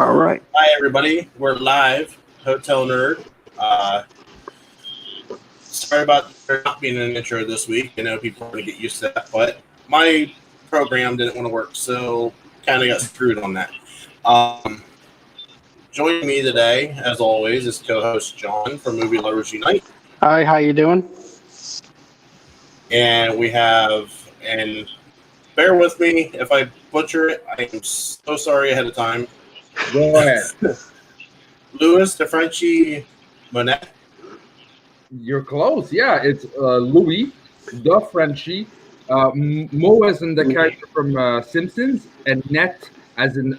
All right. Hi, everybody. We're live. Hotel Nerd. Sorry about there not being an intro this week. I know people are going to get used to that, but my program didn't want to work, so kind of got screwed on that. Joining me today, as always, is co-host John from Movie Lovers Unite. Hi, how you doing? And we have, and bear with me if I butcher it. I am so sorry ahead of time. Go ahead. Louis DeFrenchie Monet. You're close. Yeah, it's Louis the Frenchie. Mo as in the character from Simpsons, and net as in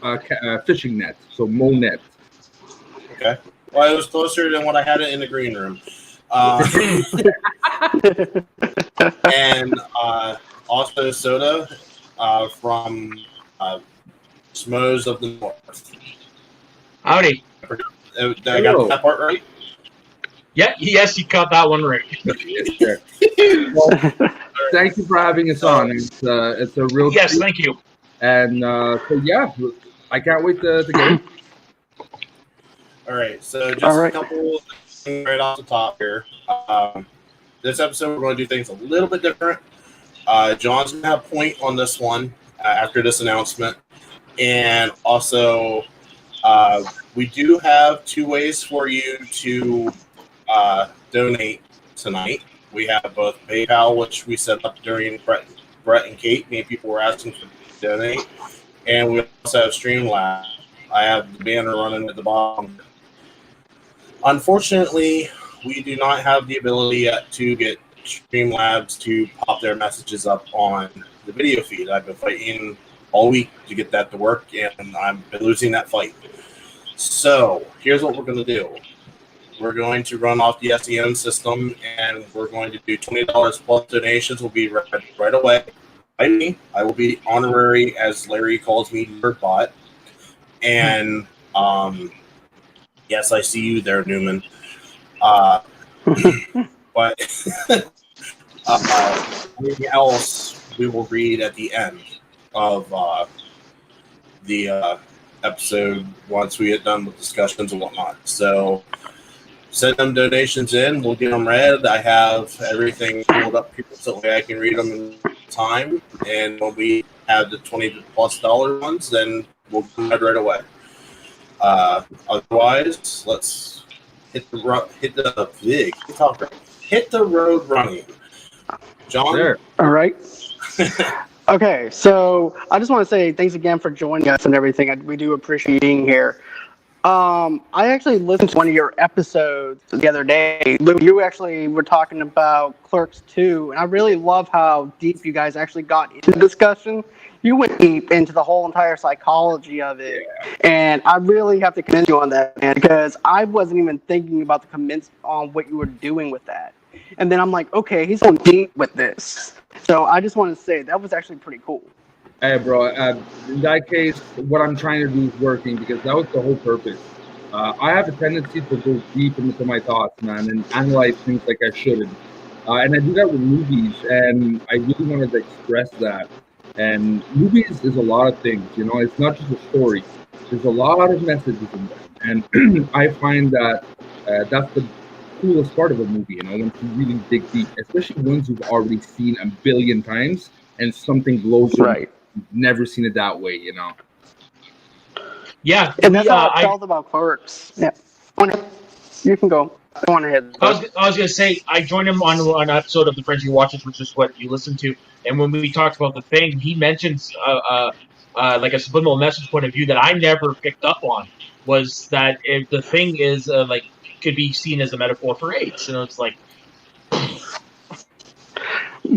fishing net. So Mo net. Okay. Well, it was closer than what I had it in the green room. And also Soda from Schmoes of the North. Howdy. Did I got that part right? Yeah, yes, you got that one right. Well, thank you for having us on. It's a real Yes, treat. thank you. And so yeah, I can't wait to get it. All right. So just a couple things right off the top here. This episode, we're going to do things a little bit different. John's going to have a point on this one after this announcement. And also, we do have two ways for you to donate tonight. We have both PayPal, which we set up during Brett and Kate. Many people were asking to donate. And we also have Streamlabs. I have the banner running at the bottom. Unfortunately, we do not have the ability yet to get Streamlabs to pop their messages up on the video feed. I've been fighting all week to get that to work, and I've been losing that fight. So here's what we're going to do. We're going to run off the SEN system, and we're going to do $20 plus donations. Will be right away by me. I will be honorary, as Larry calls me, Nerdbot. And yes, I see you there, Newman. But anything else we will read at the end of the episode once we get done with discussions and whatnot. So send them donations in. We'll get them read. I have everything pulled up here so I can read them in time. And when we have the $20+ ones, then we'll go right away. Otherwise, let's hit the road running. John? Sure. All right. Okay, so I just want to say thanks again for joining us and everything. We do appreciate being here. I actually listened to one of your episodes the other day. Lou, you actually were talking about Clerks 2, and I really love how deep you guys actually got into the discussion. You went deep into the whole entire psychology of it, and I really have to commend you on that, man, because I wasn't even thinking about the comments on what you were doing with that. And then I'm like, okay, he's going deep with this. So I just want to say that was actually pretty cool. Hey, bro. In that case, what I'm trying to do is working because that was the whole purpose. I have a tendency to go deep into my thoughts, man, and analyze things like I shouldn't. And I do that with movies, and I really wanted to express that. And movies is a lot of things, you know. It's not just a story. There's a lot of messages in there, and I find that that's the coolest part of a movie, you know, when you really dig deep, especially ones you've already seen a billion times, and something blows you. Right. You've never seen it that way, you know. Yeah, And that's how I felt about Clerks. Yeah. You can go. Go on ahead. I was going to say, I joined him on an episode of The Frenchie Watches, which is what you listened to. And when we talked about the thing, he mentions like a subliminal message point of view that I never picked up on, was that if the thing is like could be seen as a metaphor for AIDS. And it's like,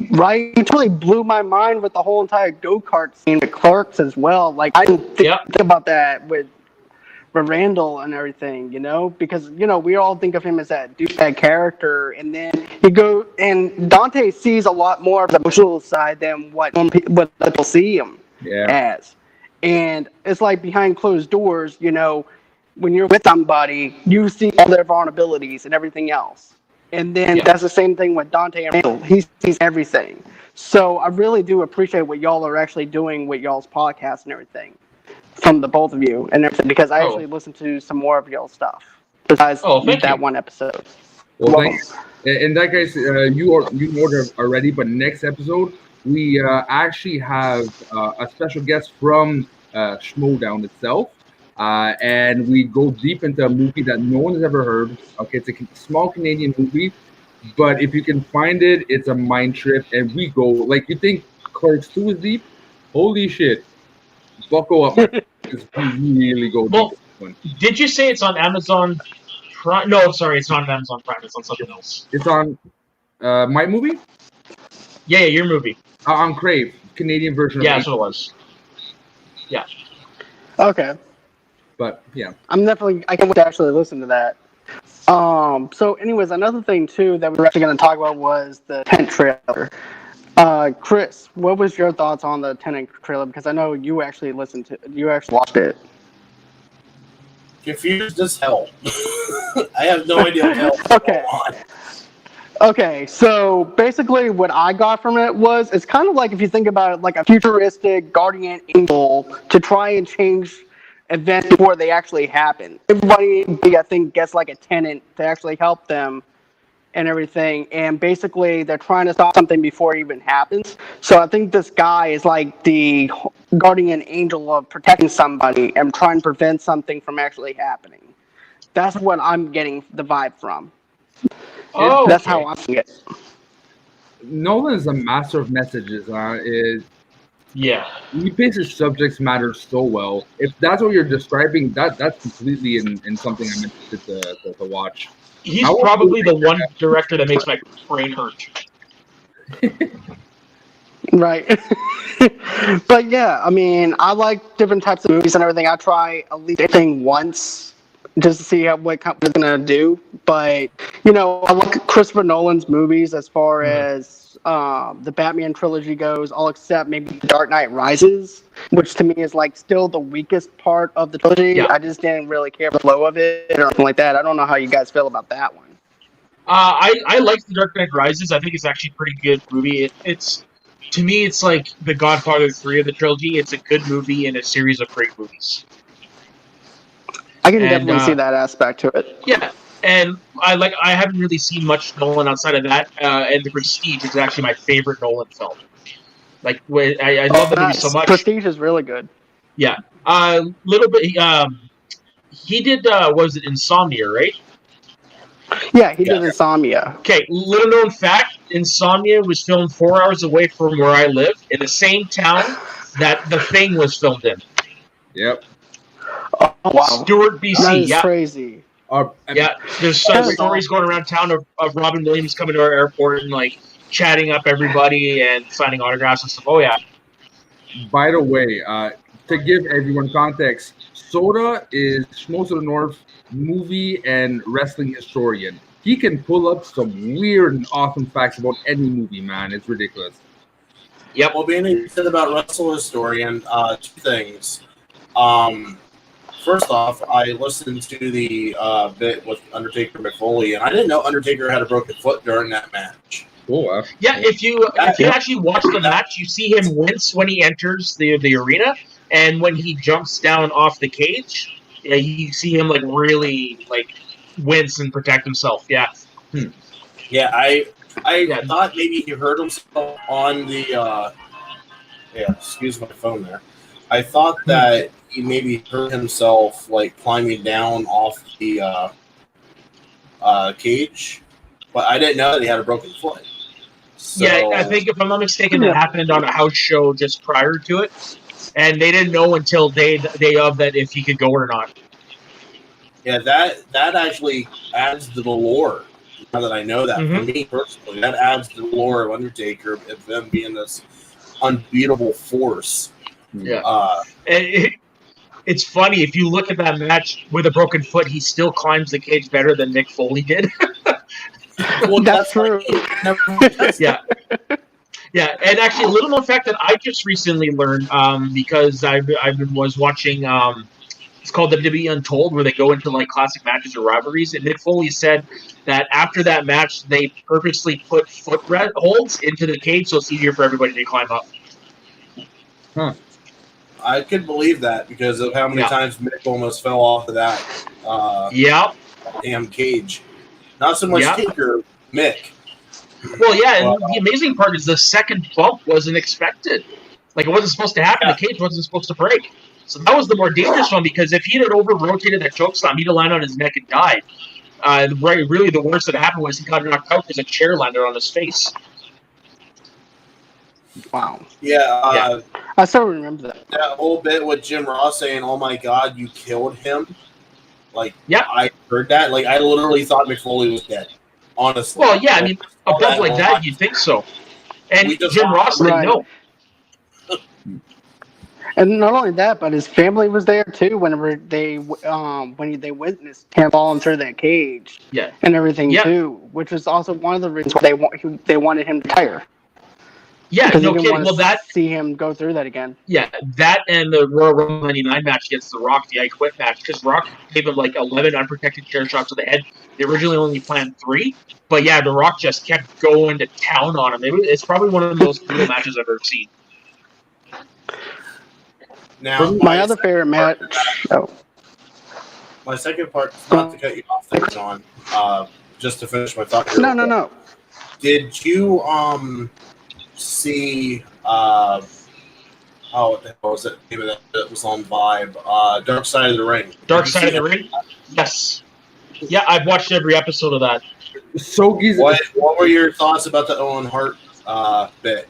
right, it really blew my mind with the whole entire go-kart scene with Clerks as well. Like, I didn't think about that with Randall and everything, you know, because, you know, we all think of him as that douchebag character, and then and Dante sees a lot more of the emotional side than what people see him as. And it's like behind closed doors, you know, when you're with somebody, you see all their vulnerabilities and everything else. And then that's the same thing with Dante and Randall. He sees everything. So I really do appreciate what y'all are actually doing with y'all's podcast and everything. from the both of you and everything, because I actually listened to some more of y'all's stuff besides that one episode. Well, thank you. In that case, you ordered already, but next episode we actually have a special guest from Schmoes itself, and we go deep into a movie that no one has ever heard. Okay, it's a small Canadian movie, but if you can find it, it's a mind trip, and we go like you think Clerks 2 is deep. Holy shit! Buckle up, because we really go deep. Well, did you say it's on Amazon Prime? No, sorry, it's not on Amazon Prime. It's on something else. It's on my movie? Yeah, your movie. On Crave, Canadian version. Yeah, that's what it was. Yeah. Okay. But yeah, I can't wait to actually listen to that. So, anyways, another thing too that we were actually going to talk about was the Tenet trailer. Chris, what was your thoughts on the Tenet trailer? Because I know you actually watched it. Confused as hell. I have no idea what the hell's going on. Okay, so basically what I got from it was, it's kind of like, if you think about it, like a futuristic guardian angel to try and change events before they actually happen. Everybody, I think, gets like a tenant to actually help them and everything, and basically they're trying to stop something before it even happens. So I think this guy is like the guardian angel of protecting somebody and trying to prevent something from actually happening. That's what I'm getting the vibe from. Oh, that's how I see it. Nolan is a master of messages. He picks his subjects matter so well. If that's what you're describing, that's completely in something I'm interested to watch. He's probably the one director that makes my brain hurt. Right. But yeah, I mean, I like different types of movies and everything. I try at least anything once just to see what it's going to do. But, you know, I like Christopher Nolan's movies as far as the Batman trilogy goes, all except maybe The Dark Knight Rises, which to me is like still the weakest part of the trilogy. Yeah. I just didn't really care for the flow of it or anything like that. I don't know how you guys feel about that one. I like The Dark Knight Rises. I think it's actually a pretty good movie. To me, it's like The Godfather 3 of the trilogy. It's a good movie and a series of great movies. I can definitely see that aspect to it. Yeah, and I haven't really seen much Nolan outside of that. And The Prestige is actually my favorite Nolan film. Like, I love the movie so much. Prestige is really good. Yeah, little bit. He did what was it, Insomnia, right? Yeah, he did Insomnia. Okay, little known fact: Insomnia was filmed 4 hours away from where I live, in the same town that The Thing was filmed in. Yep. Oh, wow. Stuart, BC. That is crazy. There's some stories going around town of Robin Williams coming to our airport and like chatting up everybody and signing autographs and stuff. Oh yeah. By the way, to give everyone context, Soda is Schmoes of the North movie and wrestling historian. He can pull up some weird and awesome facts about any movie, man. It's ridiculous. Yep. Well, being said about wrestling historian, two things. First off, I listened to the bit with Undertaker and Foley, and I didn't know Undertaker had a broken foot during that match. Oh, wow. Yeah, if you actually watch the match, you see him wince when he enters the arena, and when he jumps down off the cage, you see him like really like wince and protect himself. Yeah. Yeah, I thought maybe he hurt himself on the. Excuse my phone there. I thought that he maybe hurt himself like climbing down off the cage, but I didn't know that he had a broken foot. So, yeah, I think if I'm not mistaken, it happened on a house show just prior to it, and they didn't know until day of that if he could go or not. Yeah, that actually adds to the lore. Now that I know that, for me personally, that adds to the lore of Undertaker of them being this unbeatable force. Yeah. It's funny, if you look at that match with a broken foot, he still climbs the cage better than Mick Foley did. Well, that's true. Yeah. Yeah, and actually, a little known fact that I just recently learned, because I was watching, it's called WWE Untold, where they go into like classic matches or rivalries, and Mick Foley said that after that match, they purposely put foot holds into the cage so it's easier for everybody to climb up. Huh. I could believe that because of how many times Mick almost fell off of that damn cage. Not so much Taker, Mick. Well, yeah, and the amazing part is the second bump wasn't expected. Like, it wasn't supposed to happen. The cage wasn't supposed to break. So that was the more dangerous one, because if he had over-rotated that choke slam, he'd have landed on his neck and died. Really, the worst that happened was he got knocked out because a chair landed on his face. Wow. Yeah. I still remember that. That whole bit with Jim Ross saying, "Oh my God, you killed him." Like, I heard that. Like, I literally thought Mick Foley was dead. Honestly. Well, yeah, I mean, a bump like that, you'd think so. And Jim Ross said no. And not only that, but his family was there too. Whenever they witnessed him falling through that cage, and everything too, which was also one of the reasons why they wanted him to retire. Yeah, because no they kidding. Well, see him go through that again. Yeah, that and the Royal Rumble 99 match against The Rock, the I Quit match, because Rock gave him like 11 unprotected chair shots to the head. They originally only planned 3, but yeah, The Rock just kept going to town on him. It's probably one of the most brutal matches I've ever seen. Now, my other favorite match. My second part, not to cut you off there, John. Just to finish my thought here. No. Did you see? What the hell was it? Maybe that was on Vibe. Dark Side of the Ring. Dark Side of the Ring. Yes. Yeah, I've watched every episode of that. What were your thoughts about the Owen Hart bit?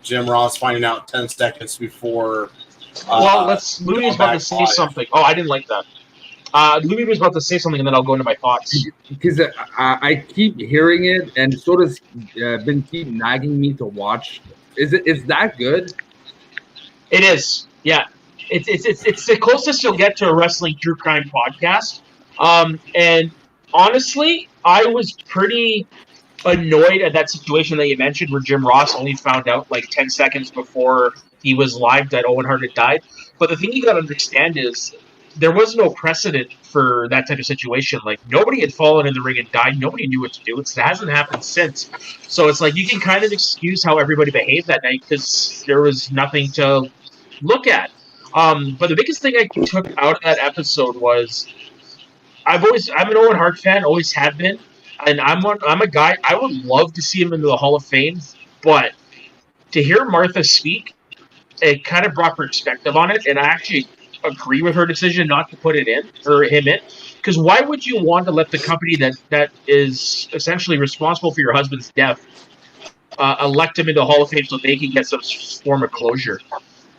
Jim Ross finding out 10 seconds before. Louis was about to say something. Oh, I didn't like that. Louis was about to say something, and then I'll go into my thoughts. Because I keep hearing it, and sort of keep nagging me to watch. Is that good? It is. Yeah, it's the closest you'll get to a wrestling true crime podcast. And honestly, I was pretty annoyed at that situation that you mentioned, where Jim Ross only found out like 10 seconds before he was live that Owen Hart had died. But the thing you got to understand is there was no precedent for that type of situation. Like, nobody had fallen in the ring and died. Nobody knew what to do. It hasn't happened since. So it's like you can kind of excuse how everybody behaved that night because there was nothing to look at. But the biggest thing I took out of that episode was I'm an Owen Hart fan, always have been. And I'm a guy, I would love to see him into the Hall of Fame. But to hear Martha speak, it kind of brought perspective on it, and I actually agree with her decision not to put him in. Because why would you want to let the company that is essentially responsible for your husband's death elect him into the Hall of Fame so they can get some form of closure?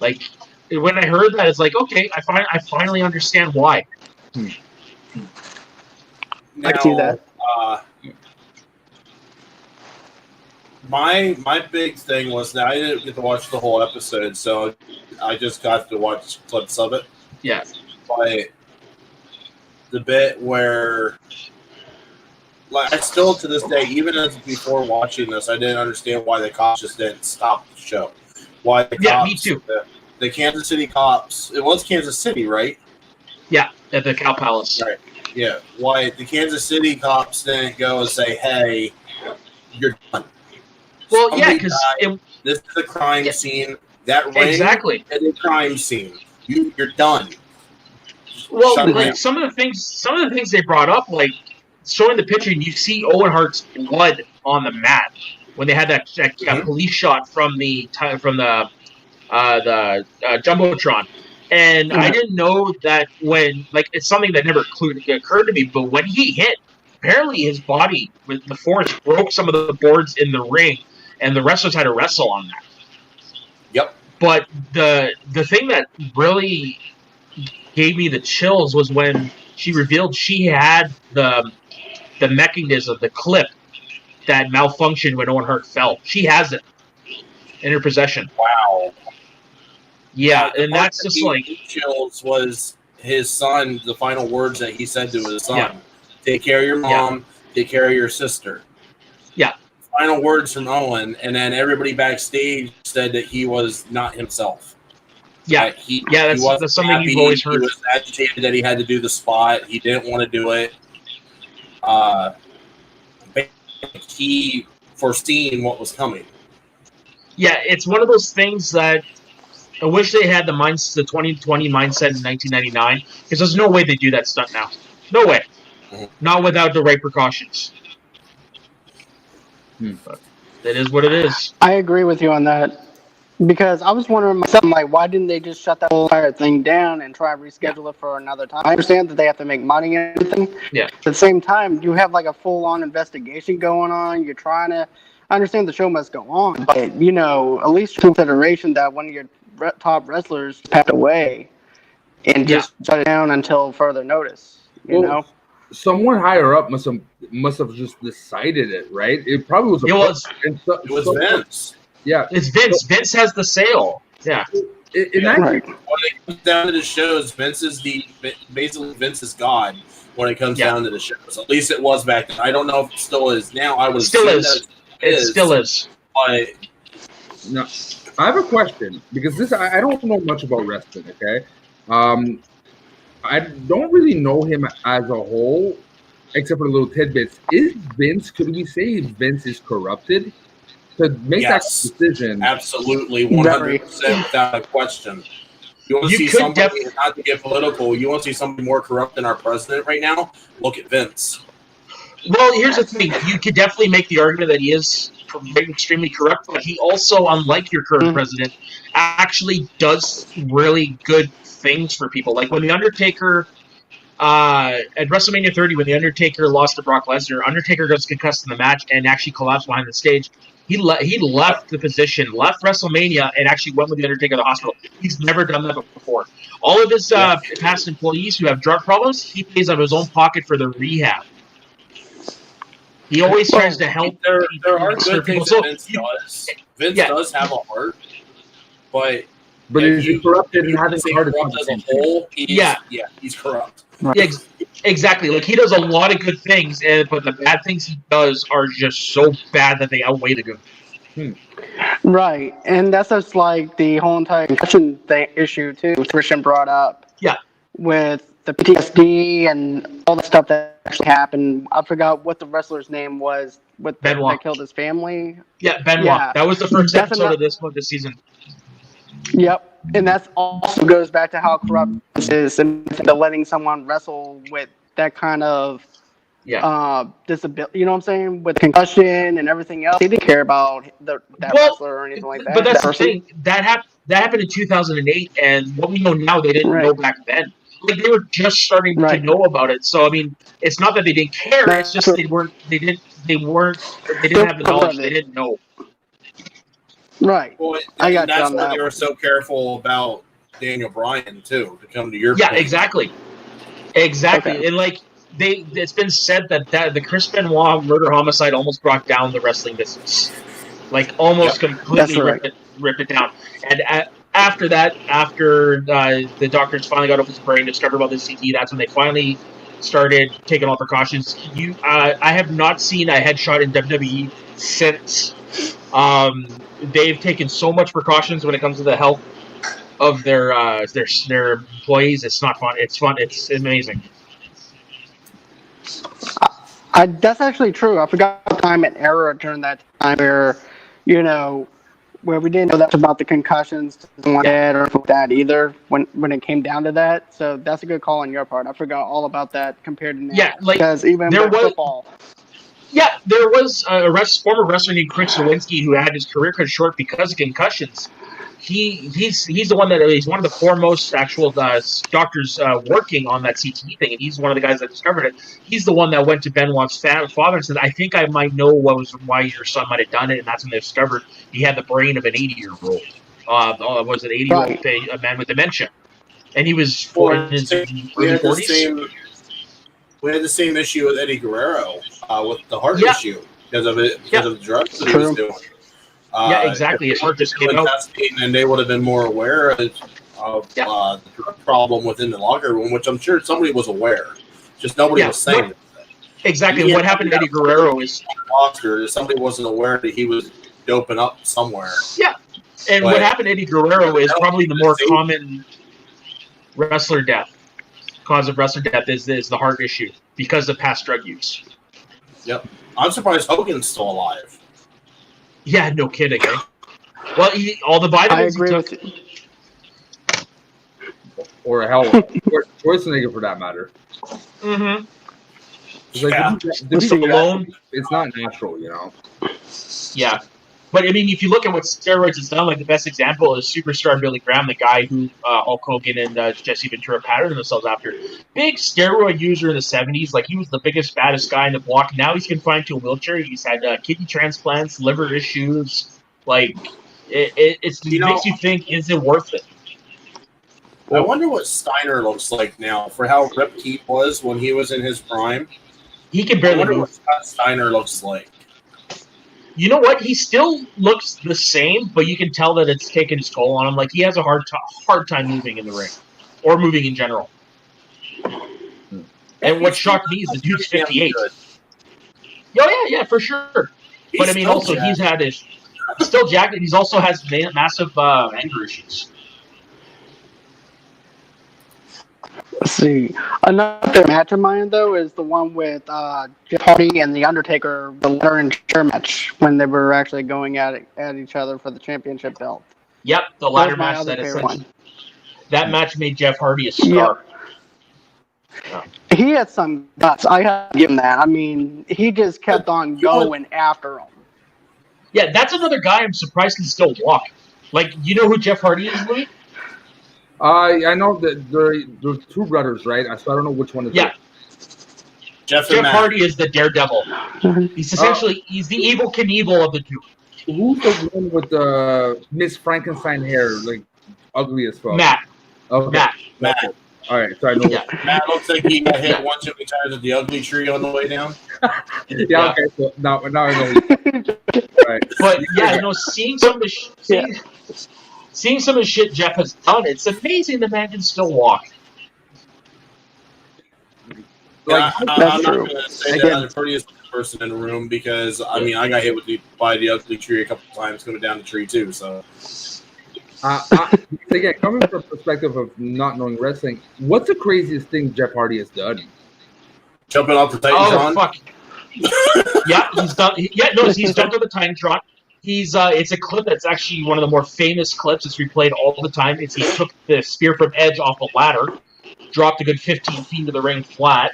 Like, when I heard that, it's like, okay, I finally understand why. Now, I can see that. My big thing was that I didn't get to watch the whole episode, so I just got to watch clips of it. Yeah. But the bit where, like, I still to this day, even as before watching this, I didn't understand why the cops just didn't stop the show. Why the cops? Yeah, me too. The Kansas City cops. It was Kansas City, right? Yeah, at the Cow Palace. Right. Yeah. Why the Kansas City cops didn't go and say, "Hey, you're done." Well, yeah, because this is a crime scene. That ring is a crime scene. You're done. Well, like some of the things they brought up, like showing the picture, and you see Owen Hart's blood on the mat when they had that police shot from the jumbotron, and I didn't know that when it's something that never occurred to me, but when he hit, apparently his body with the force broke some of the boards in the ring. And the wrestlers had to wrestle on that. Yep. But the thing that really gave me the chills was when she revealed she had the mechanism, the clip that malfunctioned when Owen Hart fell. She has it in her possession. Wow. Yeah, and that's just like chills was his son. The final words that he said to his son: "Take care of your mom. Take care of your sister." Yeah. Final words from Owen, and then everybody backstage said that he was not himself. Yeah, that's something you've always heard. He was agitated that he had to do the spot. He didn't want to do it. He foreseen what was coming. Yeah, it's one of those things that I wish they had the 2020 mindset in 1999, because there's no way they do that stunt now. No way. Not without the right precautions. But it is what it is. I agree with you on that. Because I was wondering myself, like, why didn't they just shut that whole entire thing down and try to reschedule it for another time? I understand that they have to make money and everything. Yeah. At the same time, you have like a full-on investigation going on. You're trying to. I understand the show must go on, but at least consideration that one of your top wrestlers passed away, and just shut it down until further notice. You know. Someone higher up must have just decided it, right? It probably was. It was Vince. Yeah, it's Vince. Vince has the sale. Yeah. When it comes down to the shows, Vince is Vince's god when it comes down to the shows. At least it was back then. I don't know if it still is now. I would still is. It still is. But no, I have a question because I don't know much about wrestling. Okay, I don't really know him as a whole, except for little tidbits. Could we say Vince is corrupted? To make that decision, absolutely, 100% without a question. You want to see somebody, not to get political, you want to see somebody more corrupt than our president right now? Look at Vince. Well, here's the thing. You could definitely make the argument that he is extremely corrupt, but he also, unlike your current president, actually does really good things for people. Like when The Undertaker, at WrestleMania 30, when The Undertaker lost to Brock Lesnar, Undertaker gets concussed in the match and actually collapsed behind the stage. He left the position, left WrestleMania, and actually went with The Undertaker to the hospital. He's never done that before. All of his past employees who have drug problems, he pays out of his own pocket for their rehab. He always tries to help. There are good things that Vince does. Vince does have a heart, but if he's corrupted and having a heart as a whole, he's corrupt. Right. Yeah, exactly. Like he does a lot of good things, but the bad things he does are just so bad that they outweigh the good. Right, and that's just like the whole entire concussion issue too. Christian brought up. Yeah. With the PTSD and all the stuff that actually happened. I forgot what the wrestler's name was. With Benoit. That killed his family. Yeah, Benoit. Yeah. That was the first episode of this season. Yep. And that also goes back to how corrupt this is, and the letting someone wrestle with that kind of disability. You know what I'm saying? With concussion and everything else, they didn't care about that wrestler or anything like that. But that's the thing. That happened in 2008, and what we know now, they didn't know back then. Like they were just starting to know about it. So I mean, it's not that they didn't care. It's just they didn't have the knowledge. They didn't know. Right. Well, that's why they were so careful about Daniel Bryan too to come to your point. Exactly. Okay. And like it's been said that the Chris Benoit murder homicide almost brought down the wrestling business, like almost completely ripped it down. And after the doctors finally got up his brain, discovered about the CT, that's when they finally started taking all precautions. I have not seen a headshot in WWE since. They've taken so much precautions when it comes to the health of their employees. It's not fun. It's fun. It's amazing. That's actually true. I forgot the time and era during that time where, where we didn't know that about the concussions or that either when it came down to that. So that's a good call on your part. I forgot all about that compared to now. Yeah, because even with football. Yeah, there was a former wrestler named Chris Nowinski who had his career cut short because of concussions. He's the one he's one of the foremost actual doctors working on that CTE thing, and he's one of the guys that discovered it. He's the one that went to Benoit's father and said, "I think I might know why your son might have done it," and that's when they discovered he had the brain of an 80-year-old. Was it 80-year-old a man with dementia? And he was in his early 40s. We had the same issue with Eddie Guerrero with the heart issue because of the drugs that he was doing. Exactly. His heart just came out. And they would have been more aware of the drug problem within the locker room, which I'm sure somebody was aware. Just nobody was saying it. Exactly. What happened to Eddie Guerrero is somebody wasn't aware that he was doping up somewhere. Yeah. And what happened to Eddie Guerrero is probably the more common wrestler death. Cause of wrestler death is the heart issue because of past drug use. Yep. I'm surprised Hogan's still alive. Yeah, no kidding. Eh? Well, all the vitamins I agree with you. or hell, Schwarzenegger for that matter. Mm-hmm. It's like, Yeah. Stallone. It's not natural, Yeah. But, I mean, if you look at what steroids has done, like, the best example is superstar Billy Graham, the guy who Hulk Hogan and Jesse Ventura patterned themselves after. Big steroid user in the 70s. Like, he was the biggest, baddest guy in the block. Now he's confined to a wheelchair. He's had kidney transplants, liver issues. Like, it makes you think, is it worth it? I wonder what Steiner looks like now for how ripped he was when he was in his prime. He can barely move. What Scott Steiner looks like. You know what? He still looks the same, but you can tell that it's taken his toll on him. Like, he has a hard time moving in the ring, or moving in general. And what shocked me is the dude's 58. Oh yeah, for sure. But I mean, also he's still jacked. He's also has massive anger issues. Let's see. Another match of mine, though, is the one with Jeff Hardy and The Undertaker, the ladder and chair match, when they were actually going at each other for the championship belt. Yep, the ladder match. That match made Jeff Hardy a star. Yep. He had some guts. I have to give him that. I mean, he just kept on going after him. Yeah, that's another guy I'm surprised can still walk. Like, you know who Jeff Hardy is, Louis? I know that there's two brothers, right? So I don't know which one is yeah. Jeff Hardy is the Daredevil. He's essentially he's the evil Knievel of the two. Who's the one with the Miss Frankenstein hair, like ugly as fuck? Matt. Okay. Matt. All right, so I know. Yeah. Matt looks like he got hit one too many times at the ugly tree on the way down. Yeah. Okay. So now I know. Right. But yeah, seeing some of the seeing some of the shit Jeff has done, it's amazing the man can still walk. Like, I'm not going to say that I'm the prettiest person in the room because, I mean, I got hit by the ugly tree a couple times coming down the tree, too. So, again, coming from the perspective of not knowing wrestling, what's the craziest thing Jeff Hardy has done? Jumping off the Titantron? Oh, fuck. Yeah, he's done. He's jumped on the Titantron. It's a clip that's actually one of the more famous clips. It's replayed all the time. He took the spear from Edge off a ladder, dropped a good 15 feet into the ring flat.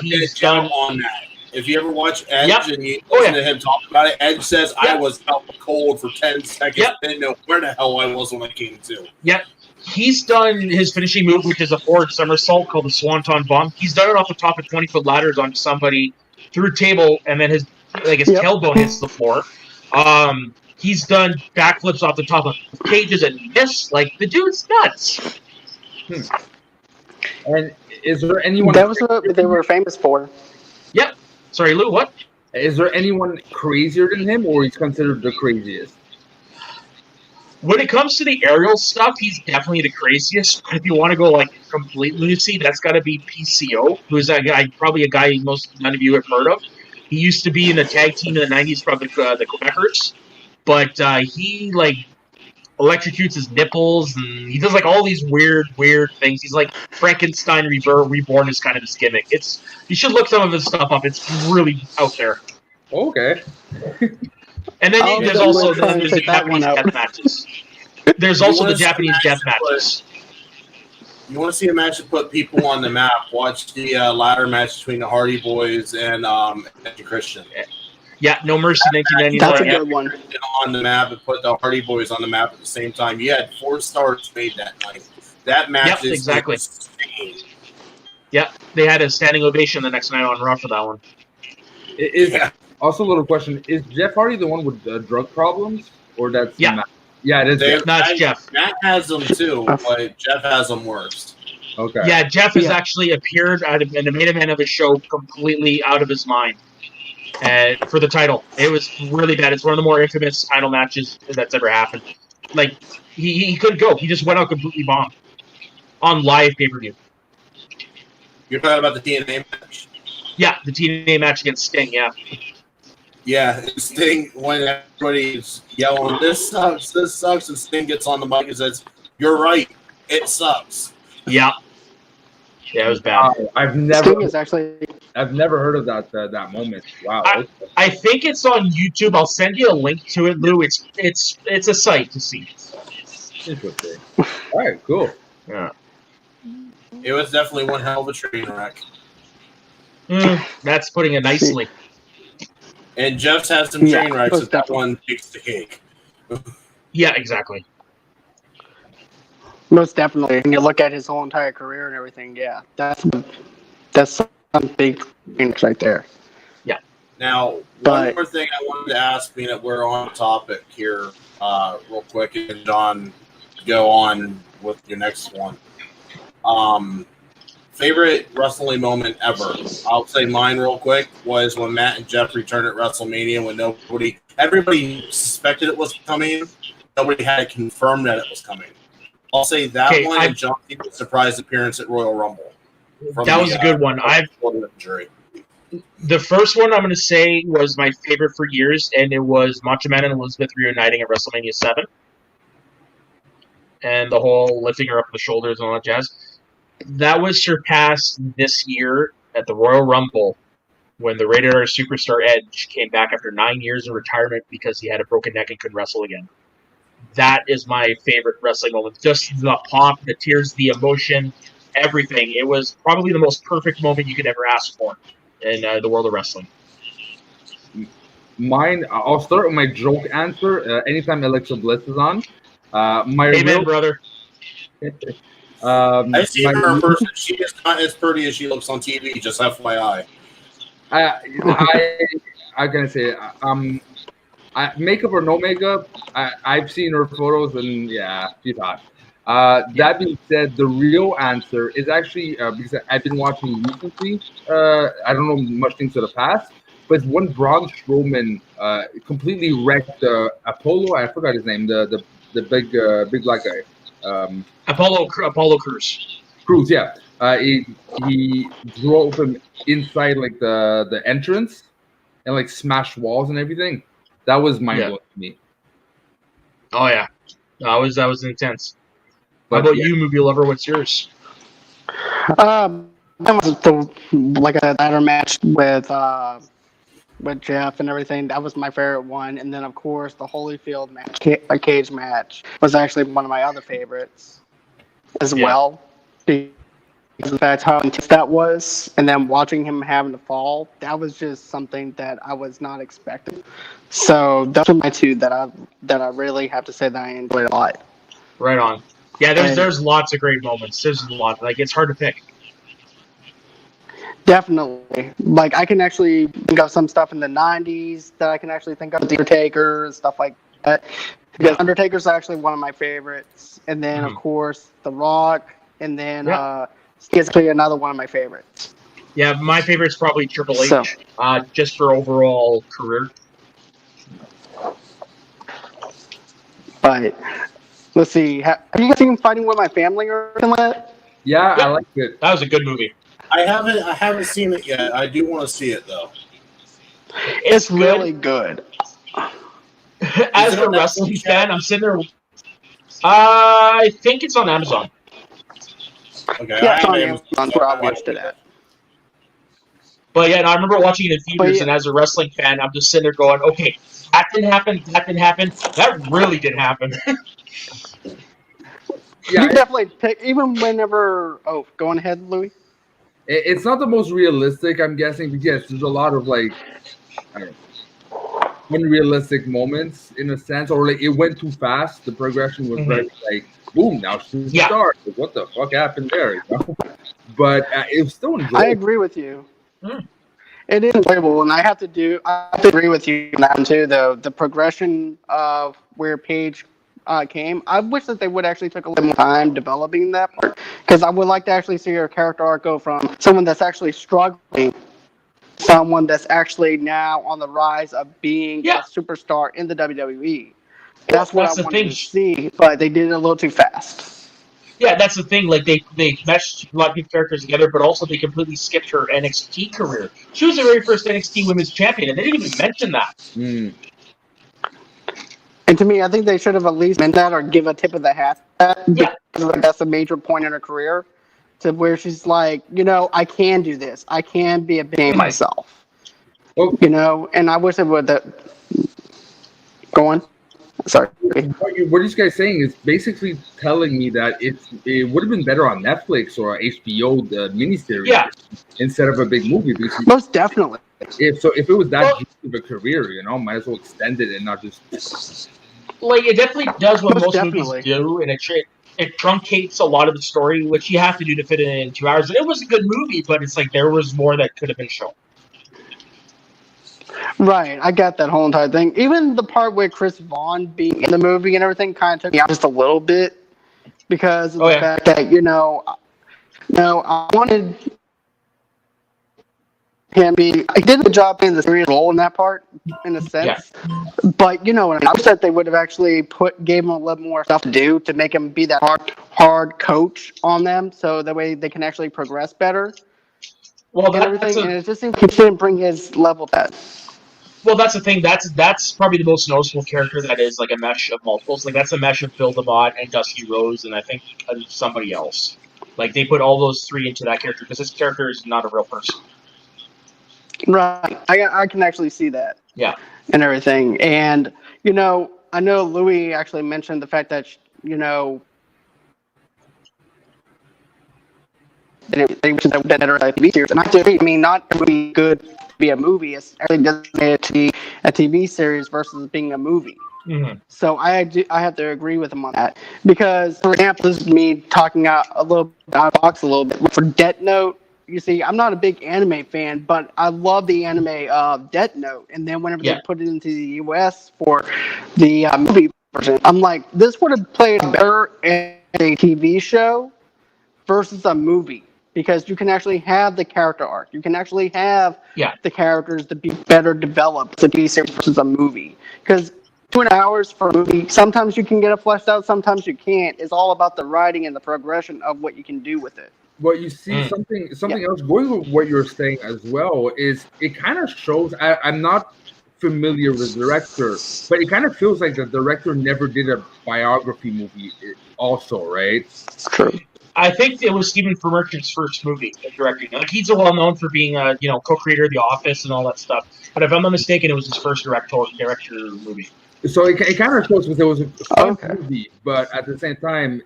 He's done on that. If you ever watch Edge and you listen to him talk about it, Edge says, I was out cold for 10 seconds. I didn't know where the hell I was when I came to. Yep. He's done his finishing move, which is a forward somersault called the Swanton Bomb. He's done it off the top of 20-foot ladders onto somebody through a table, and then his tailbone hits the floor. He's done backflips off the top of cages and missed. Like, the dude's nuts. And is there anyone... That was what they were famous for. Yep. Sorry, Lou, what? Is there anyone crazier than him, or he's considered the craziest? When it comes to the aerial stuff, he's definitely the craziest. If you want to go, like, complete lunacy, that's got to be PCO, who's a guy, probably a guy none of you have heard of. He used to be in the tag team in the 90s from the Quebecers, but he, like, electrocutes his nipples, and he does, like, all these weird things. He's like Frankenstein reborn is kind of his gimmick. You should look some of his stuff up. It's really out there. Okay. And then there's also the Japanese death matches. There's also the Japanese death matches. You want to see a match that put people on the map? Watch the ladder match between the Hardy Boys and Christian. Yeah, No Mercy 1999. That's a good one. On the map and put the Hardy Boys on the map at the same time. You had 4 stars made that night. That match is exactly. insane. Yeah, they had a standing ovation the next night on Raw for that one. Also, a little question: is Jeff Hardy the one with drug problems, or that's Matt? Yeah, it is. That's Jeff. Matt has them too, but Jeff has them worst. Okay. Yeah, Jeff has actually appeared in the main event of his show completely out of his mind for the title. It was really bad. It's one of the more infamous title matches that's ever happened. Like, he couldn't go. He just went out completely bombed on live pay-per-view. You're talking about the TNA match? Yeah, the TNA match against Sting, yeah. Yeah, Sting, when everybody's yelling, this sucks, and Sting gets on the mic and says, you're right, it sucks. Yeah. Yeah, it was bad. I've never heard of that moment. Wow. I think it's on YouTube. I'll send you a link to it, Lou. It's a sight to see. Interesting. All right, cool. Yeah. It was definitely one hell of a train wreck. That's putting it nicely. And Jeff's had some train wrecks, so that one takes the cake. Yeah, exactly. Most definitely. When you look at his whole entire career and everything, yeah, that's some big things right there. Yeah. Now, one more thing I wanted to ask, being that we're on topic here, real quick, and John, go on with your next one. Favorite wrestling moment ever? I'll say mine real quick was when Matt and Jeff returned at WrestleMania when everybody suspected it was coming. Nobody had confirmed that it was coming. I'll say that one and John Cena's surprise appearance at Royal Rumble. That was a good one. The first one I'm going to say was my favorite for years, and it was Macho Man and Elizabeth reuniting at WrestleMania 7. And the whole lifting her up the shoulders and all that jazz. That was surpassed this year at the Royal Rumble when the Rated R superstar Edge came back after 9 years of retirement because he had a broken neck and couldn't wrestle again. That is my favorite wrestling moment. Just the pop, the tears, the emotion, everything. It was probably the most perfect moment you could ever ask for in the world of wrestling. Mine, I'll start with my joke answer. Anytime Alexa Bliss is on. Amen, brother. I see her in person. She is not as pretty as she looks on TV, just FYI. I'm going to say, makeup or no makeup, I've seen her photos, and yeah, she's hot. That being said, the real answer is actually, because I've been watching recently, I don't know much things to the past, but when Braun Strowman completely wrecked Apollo, I forgot his name, the big black guy. Apollo Crews. Crews, yeah. He drove him inside like the entrance and like smashed walls and everything. That was mind blowing to me. Oh yeah, that was intense. How about you, movie lover? What's yours? That was the ladder match with Jeff and everything. That was my favorite one. And then, of course, the Holyfield match, cage match, was actually one of my other favorites as well. Because that's how intense that was. And then watching him having to fall, that was just something that I was not expecting. So those are my two that I really have to say that I enjoyed a lot. Right on. Yeah, there's lots of great moments. There's a lot. Like, it's hard to pick. Definitely. Like, I can actually think of some stuff in the 90s that I can actually think of. The Undertaker and stuff like that. Because Undertaker's actually one of my favorites. And then, of course, The Rock. And then he's actually another one of my favorites. Yeah, my favorite's probably Triple H, just for overall career. But let's see. Have you guys seen Fighting With My Family or something like that? Yeah, I liked it. That was a good movie. I haven't seen it yet. I do want to see it though. It's really good. As a wrestling fan, I'm sitting there. I think it's on Amazon. Okay, yeah, it's on Amazon where I watched it at. But yeah, I remember watching it in theaters, and as a wrestling fan, I'm just sitting there going, "Okay, that didn't happen. That didn't happen. That really did happen." You definitely pick, even whenever. Oh, go on ahead, Louis. It's not the most realistic, I'm guessing, because there's a lot of like, I don't know, unrealistic moments in a sense, or like it went too fast. The progression was very like, boom, now she's the star. Like, what the fuck happened there? You know? But it was still enjoyable. I agree with you. It is enjoyable, and I have to agree with you on that one too. Though the progression of where Paige came, I wish that they would actually took a little more time developing that part, because I would like to actually see her character arc go from someone that's actually struggling, someone that's actually now on the rise of being a superstar in the WWE. That's what I wanted to see, but they did it a little too fast. Yeah, that's the thing. Like they meshed a lot of good characters together, but also they completely skipped her NXT career. She was the very first NXT Women's Champion, and they didn't even mention that. And to me, I think they should have at least meant that or give a tip of the hat to that. Yeah. Because that's a major point in her career to where she's like, I can do this. I can be a big myself. And I wish it would go on. Sorry. What you guys saying is basically telling me that it would have been better on Netflix or HBO, the miniseries, instead of a big movie. Because most definitely. If it was that deep of a career, might as well extend it and not just. Like, it definitely does what most definitely. movies do, and it truncates a lot of the story, which you have to do to fit it in 2 hours. And it was a good movie, but it's like there was more that could have been shown. Right, I got that whole entire thing. Even the part where Chris Vaughn being in the movie and everything kind of took me out just a little bit because of the fact that I wanted him be. He did a good job playing the serious role in that part, in a sense. Yeah. But I wish that they would have actually gave him a little more stuff to do to make him be that hard coach on them, so that way they can actually progress better. Well, and everything, and it just seems he didn't bring his level to that. Well, that's the thing. That's probably the most noticeable character that is like a mesh of multiples. Like, that's a mesh of Phil DeMott and Dusty Rose, and I think somebody else. Like, they put all those three into that character because this character is not a real person. Right. I can actually see that. Yeah. And everything. And, I know Louis actually mentioned the fact that, they mentioned that better a TV series. And I mean, not every good to be a movie. It's actually designated to be a TV series versus being a movie. Mm-hmm. So I have to agree with him on that. Because, for example, this is me talking out a little out of the box a little bit. For Death Note, you see, I'm not a big anime fan, but I love the anime of Death Note. And then whenever they put it into the US for the movie version, I'm like, this would have played better in a TV show versus a movie. Because you can actually have the character arc. You can actually have the characters to be better developed. It's a TV series versus a movie. Because 2.5 hours for a movie, sometimes you can get it fleshed out, sometimes you can't. It's all about the writing and the progression of what you can do with it. Well, you see, something else going with what you're saying as well is it kind of shows. I'm not familiar with the director, but it kind of feels like the director never did a biography movie. Also, right? True. I think it was Stephen Merchant's first movie directing. Like, he's well known for being a co-creator of The Office and all that stuff. But if I'm not mistaken, it was his first director movie. So it kind of shows because it was a fun movie, but at the same time,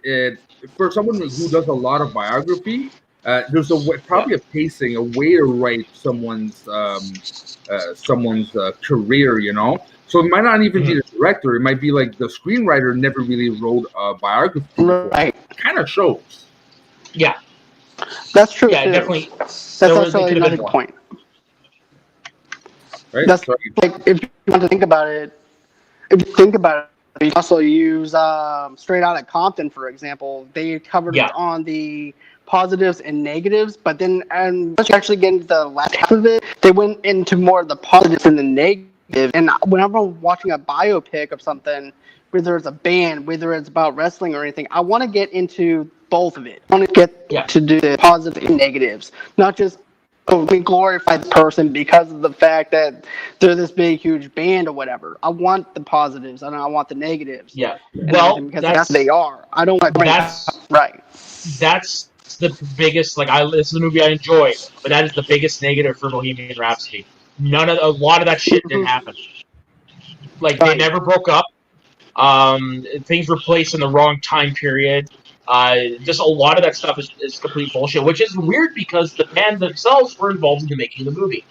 for someone who does a lot of biography, there's probably a pacing, a way to write someone's career, So it might not even be the director; it might be like the screenwriter never really wrote a biography. Right. It kind of shows. Yeah, that's true. Yeah, too. That's actually another good point. Right. That's like if you want to think about it. If you think about it, you also use Straight Outta Compton, for example. They covered it on the positives and negatives, but then once you actually get into the last half of it, they went into more of the positives and the negatives. And whenever I'm watching a biopic of something, whether it's a band, whether it's about wrestling or anything, I want to get into both of it. I want to get to do the positives and negatives, not just we glorify the person because of the fact that they're this big, huge band or whatever. I want the positives and I want the negatives. Yeah. Well, because that's what they are. I don't want right. That's the biggest. Like, this is a movie I enjoy, but that is the biggest negative for Bohemian Rhapsody. A lot of that shit didn't happen. Like, they never broke up. Things were placed in the wrong time period. Just a lot of that stuff is complete bullshit, which is weird because the band themselves were involved in making the movie.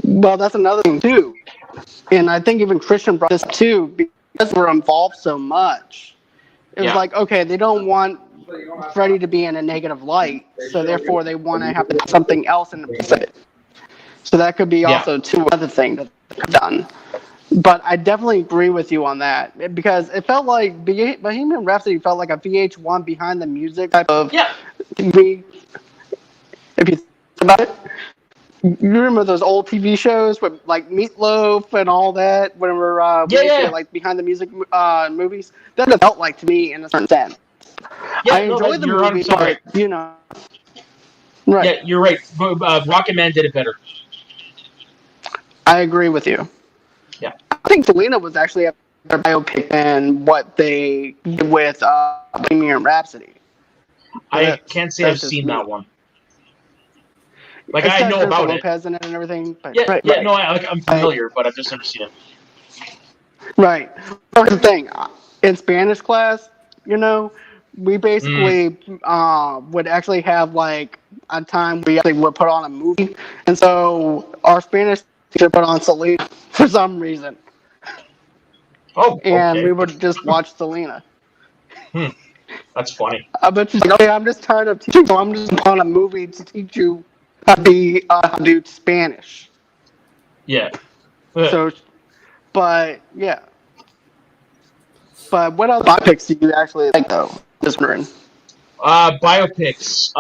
Well, that's another thing too, and I think even Christian brought this up too because we're involved so much. It was like, okay, they don't want Freddie to be in a negative light, so therefore they want to have to do something else in the place of it. So that could be also another thing that they've done. But I definitely agree with you on that because it felt like Bohemian Rhapsody felt like a VH1 behind the music type of TV. If you think about it, you remember those old TV shows with like Meatloaf and all that. Whenever like behind the music movies, that's what it felt like to me in a certain sense. I enjoyed the movie, but right? Yeah, you're right. Rocket Man did it better. I agree with you. Yeah. I think Selena was actually a better biopic than what they did with Bohemian Rhapsody. I can't say I've seen that one. Like, I know about Lopez in it and everything. But I'm familiar, but I've just never seen it. Right. Well, here's the thing. In Spanish class, we basically would actually have like a time we actually would put on a movie, and so our Spanish teacher put on Selena for some reason, Oh, and okay. we would just watch Selena. That's funny. But she's like, okay, I'm just tired of teaching, so I'm just putting on a movie to teach you how to do Spanish. Yeah. So, but yeah. But what other biopics do you actually like, though? Just wondering. Biopics.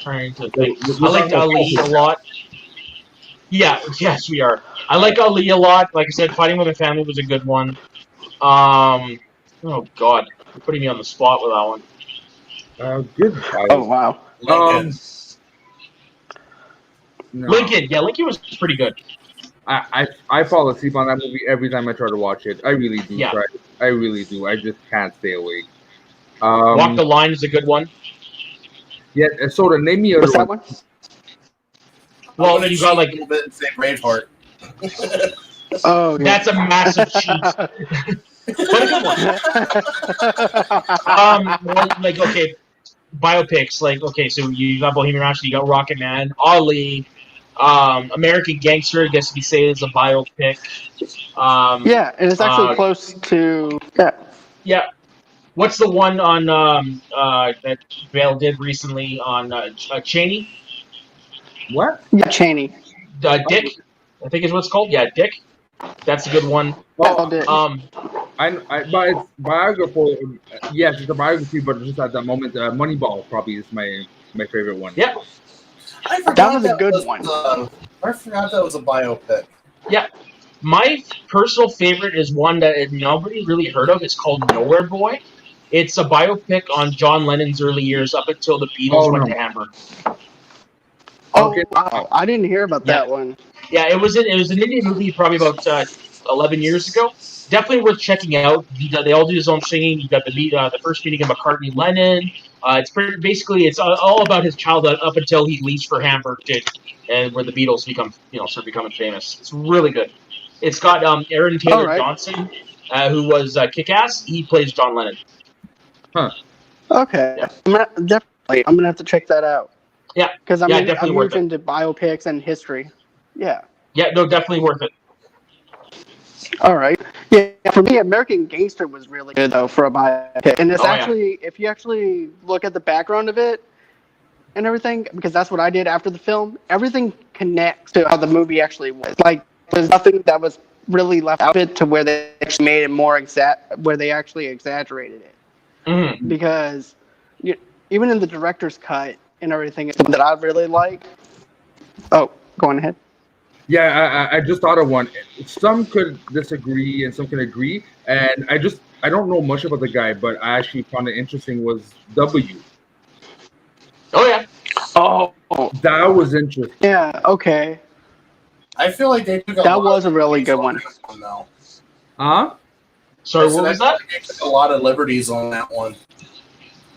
Trying to think. I liked Ali a lot. Yeah, yes, we are. I like Ali a lot. Like I said, Fighting with My Family was a good one. Oh God, you're putting me on the spot with that one. Good. Oh wow. Lincoln. No. Lincoln, yeah, Lincoln was pretty good. I fall asleep on that movie every time I try to watch it. I really do. Yeah. Try. I really do. I just can't stay awake. Walk the Line is a good one. Yeah. So to name me What's other that one? Well, you got like a little bit and say Braveheart. Oh, yeah. That's a massive cheat. But a good one. Well, like okay, biopics. Like okay, so you got Bohemian Rhapsody, you got Rocket Man, Ali, American Gangster. I guess you could say is a biopic. Yeah, and it's actually close to Yeah. What's the one on that Bale did recently on Cheney? What? Yeah, Cheney. Dick, I think is what it's called. Yeah, Dick. That's a good one. Oh, Dick. But it's biography. Yes, it's a biography, but just at that moment, Moneyball probably is my favorite one. Yeah. That was a good one. I forgot that was a biopic. Yeah. My personal favorite is one that nobody really heard of. It's called Nowhere Boy. It's a biopic on John Lennon's early years up until the Beatles went to Hamburg. Oh, wow. I didn't hear about that one. Yeah, it was an Indian movie probably about 11 years ago. Definitely worth checking out. They all do his own singing. You got the first meeting of McCartney Lennon. It's all about his childhood up until he leaves for Hamburg, and where the Beatles start becoming famous. It's really good. It's got Aaron Taylor Johnson, who was Kick-Ass. He plays John Lennon. Huh. Okay. Yeah. I'm gonna have to check that out. Yeah. Because I'm definitely huge into biopics and history. Yeah. Yeah. No, definitely worth it. All right. Yeah, for me, American Gangster was really good though for a biopic, and it's if you actually look at the background of it and everything, because that's what I did after the film. Everything connects to how the movie actually was. Like, there's nothing that was really left out of it to where they actually made it more exact, where they actually exaggerated it. Mm-hmm. Because even in the director's cut and everything, it's something that I really like. Oh, go on ahead. Yeah, I just thought of one. Some could disagree and some can agree. And I don't know much about the guy, but I actually found it interesting was W. Oh, yeah. Oh. That was interesting. Yeah, okay. I feel like they took that was a really good one. Huh? Sorry, what was that? They took a lot of liberties on that one.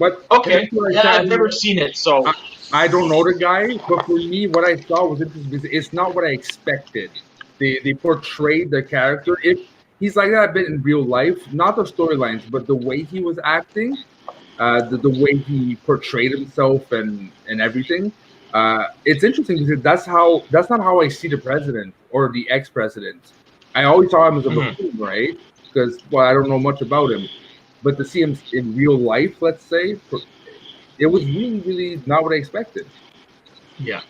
But okay, I've never seen it, so I don't know the guy. But for me, what I saw was interesting. It's not what I expected. They portrayed the character. If he's like that a bit in real life, not the storylines, but the way he was acting, the way he portrayed himself and everything. It's interesting because that's not how I see the president or the ex-president. I always saw him as a buffoon, right? Because I don't know much about him. But to see him in real life, let's say, it was really, really not what I expected. Yeah.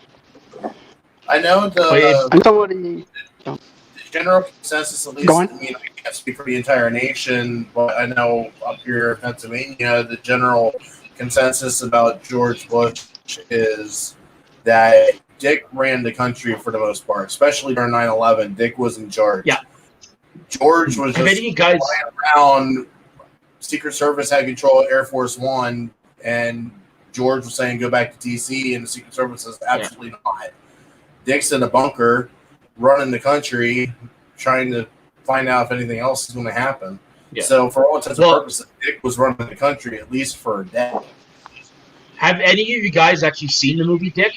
I know the general consensus, at least, I can't speak for the entire nation, but I know up here in Pennsylvania, the general consensus about George Bush is that Dick ran the country for the most part, especially during 9/11. Dick was in charge. Yeah. George was just flying around. Secret Service had control of Air Force One, and George was saying go back to D.C., and the Secret Service says absolutely not. Dick's in a bunker, running the country, trying to find out if anything else is going to happen. Yeah. So for all intents and purposes, Dick was running the country at least for a day. Have any of you guys actually seen the movie Dick?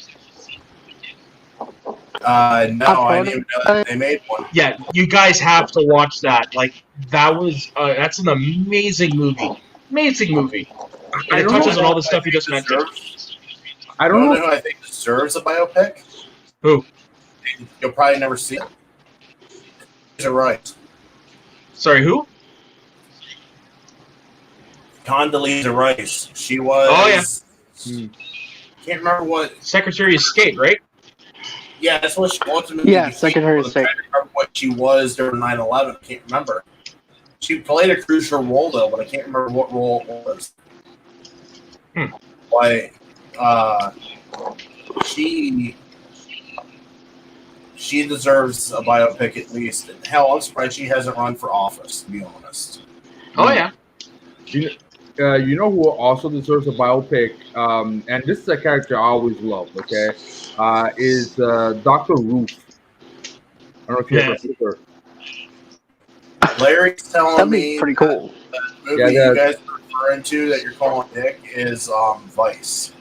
No, I didn't even know that they made one. Yeah, you guys have to watch that. Like that was that's an amazing movie. Amazing movie. And it touches on all the stuff you just mentioned. I don't know who I think deserves a biopic. Who? You'll probably never see it. Condoleezza Rice. Sorry, who? Condoleezza Rice. She was. Oh yeah. Can't remember what. Secretary of State, right? Yeah, that's what she ultimately. Yeah, Secretary of State. I can't remember what she was during 9/11. I can't remember. She played a crucial role though, but I can't remember what role it was. Like, she deserves a biopic at least. And hell, I'm surprised she hasn't run for office, to be honest. Oh yeah. You know who also deserves a biopic, and this is a character I always love, okay, is Dr. Ruth. I don't know if you ever heard her. Larry's telling That'd me be pretty cool. The movie you guys are referring to that you're calling Dick is Vice.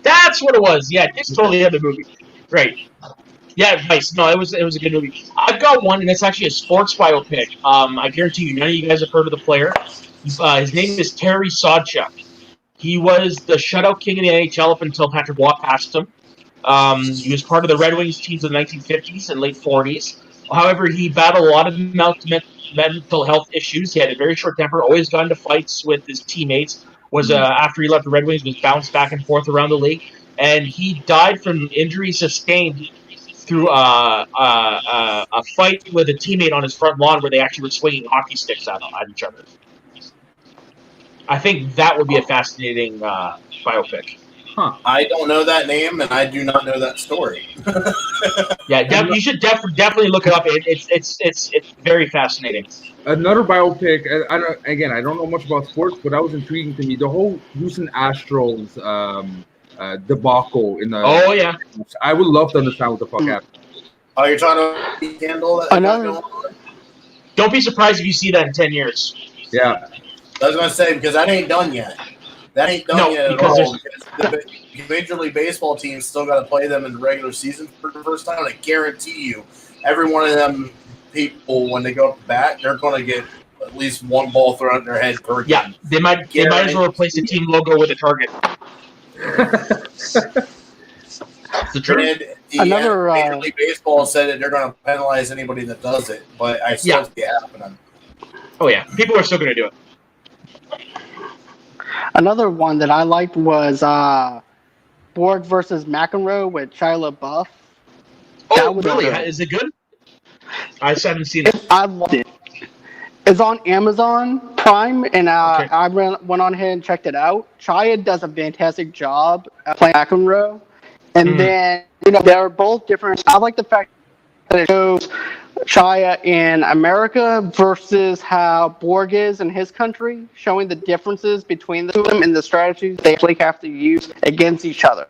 That's what it was. Yeah, it's totally the other movie. Right. Yeah, Vice. No, it was a good movie. I've got one, and it's actually a sports biopic. I guarantee you, none of you guys have heard of the player. His name is Terry Sawchuk. He was the shutout king in the NHL up until Patrick Waugh passed him. He was part of the Red Wings teams of the 1950s and late 40s. However, he battled a lot of mental health issues. He had a very short temper, always got into fights with his teammates. After he left the Red Wings, was bounced back and forth around the league. And he died from injuries sustained through a fight with a teammate on his front lawn where they actually were swinging hockey sticks at each other. I think that would be a fascinating biopic. Huh. I don't know that name, and I do not know that story. Yeah, you should definitely look it up. It's very fascinating. Another biopic. I don't know much about sports, but that was intriguing to me. The whole Houston Astros debacle in the. Oh yeah. I would love to understand what the fuck happened. Oh, you're trying to handle that? Don't be surprised if you see that in 10 years. Yeah. I was going to say, because that ain't done yet. That ain't done yet at all. Because the Major League Baseball team's still got to play them in the regular season for the first time. And I guarantee you, every one of them people, when they go up to bat, they're going to get at least one ball thrown at their head per game. Yeah, they might as well replace the team logo with a target. The truth. Another Major League Baseball said that they're going to penalize anybody that does it, but I still see it happening. Oh yeah, people are still going to do it. Another one that I liked was Borg versus McEnroe with Shia LaBeouf. Oh, really? Is it good? I haven't seen it. I loved it. It's on Amazon Prime, and I went on ahead and checked it out. Shia does a fantastic job at playing McEnroe. And then, they're both different. I like the fact that it shows Shia in America versus how Borg is in his country, showing the differences between the two of them and the strategies they actually have to use against each other.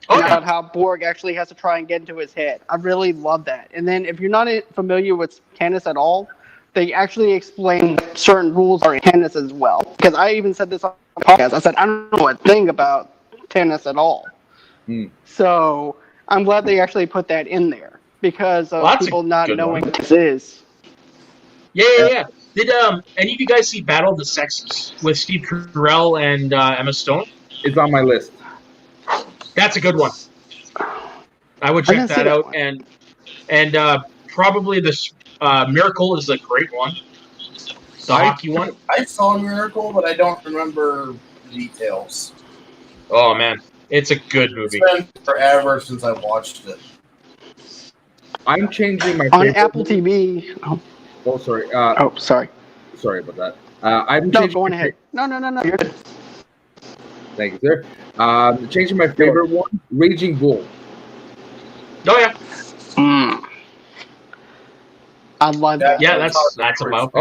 About how Borg actually has to try and get into his head. I really love that. And then if you're not familiar with tennis at all, they actually explain certain rules are in tennis as well. Because I even said this on the podcast. I said, I don't know a thing about tennis at all. So I'm glad they actually put that in there because of people not knowing what this is. Yeah. Did any of you guys see Battle of the Sexes with Steve Carell and Emma Stone? It's on my list. That's a good one. I would check that out, and probably this Miracle is a great one. The hockey one. I saw Miracle, but I don't remember the details. Oh man, it's a good movie. It's been forever since I watched it. I'm changing my on Apple TV. Oh, sorry. Sorry. Sorry about that. I'm changing. Go on ahead. No. You're good. Thank you, sir. Changing my favorite one, Raging Bull. Oh yeah. I love that. Yeah, that's about.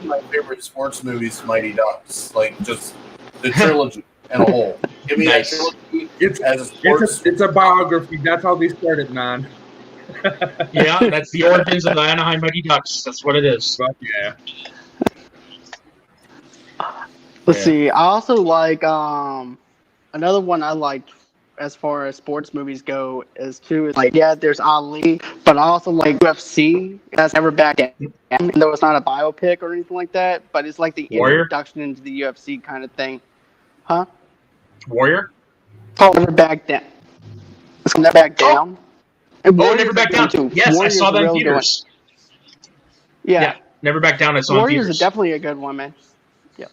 My favorite sports movie is Mighty Ducks. Like just the trilogy and a whole. Give me that trilogy. It's a biography. That's how they started, man. Yeah, that's the origins of the Anaheim Mighty Ducks. That's what it is. Yeah. Let's see. I also like another one I liked as far as sports movies go is too. Is like, yeah, there's Ali, but I also like UFC. That's Never Back Down. Even though it's not a biopic or anything like that, but it's like the Warrior? introduction into the UFC kind of thing. Huh? Warrior? It's called Never Back Down. It's called Never Back Down. And Oh, Warrior's Never Back a good one, Down. too. Yes, Warrior's I saw that in a really good one. theaters. Yeah. Never Back Down. I saw in Warriors theaters. is definitely a good one, man. Yep.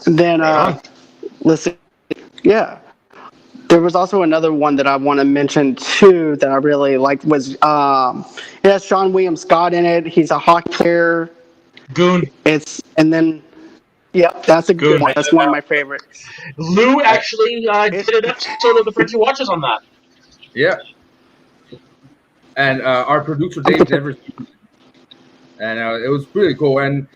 And then, Right on. listen, yeah. There was also another one that I want to mention too that I really liked was it has Sean William Scott in it. He's a hockey player. Goon. And then that's a good Goon. one. That's one of my favorites. Lou actually did an episode of The Frenchie Watches on that. Yeah. And our producer Dave never seen it. And it was pretty cool. And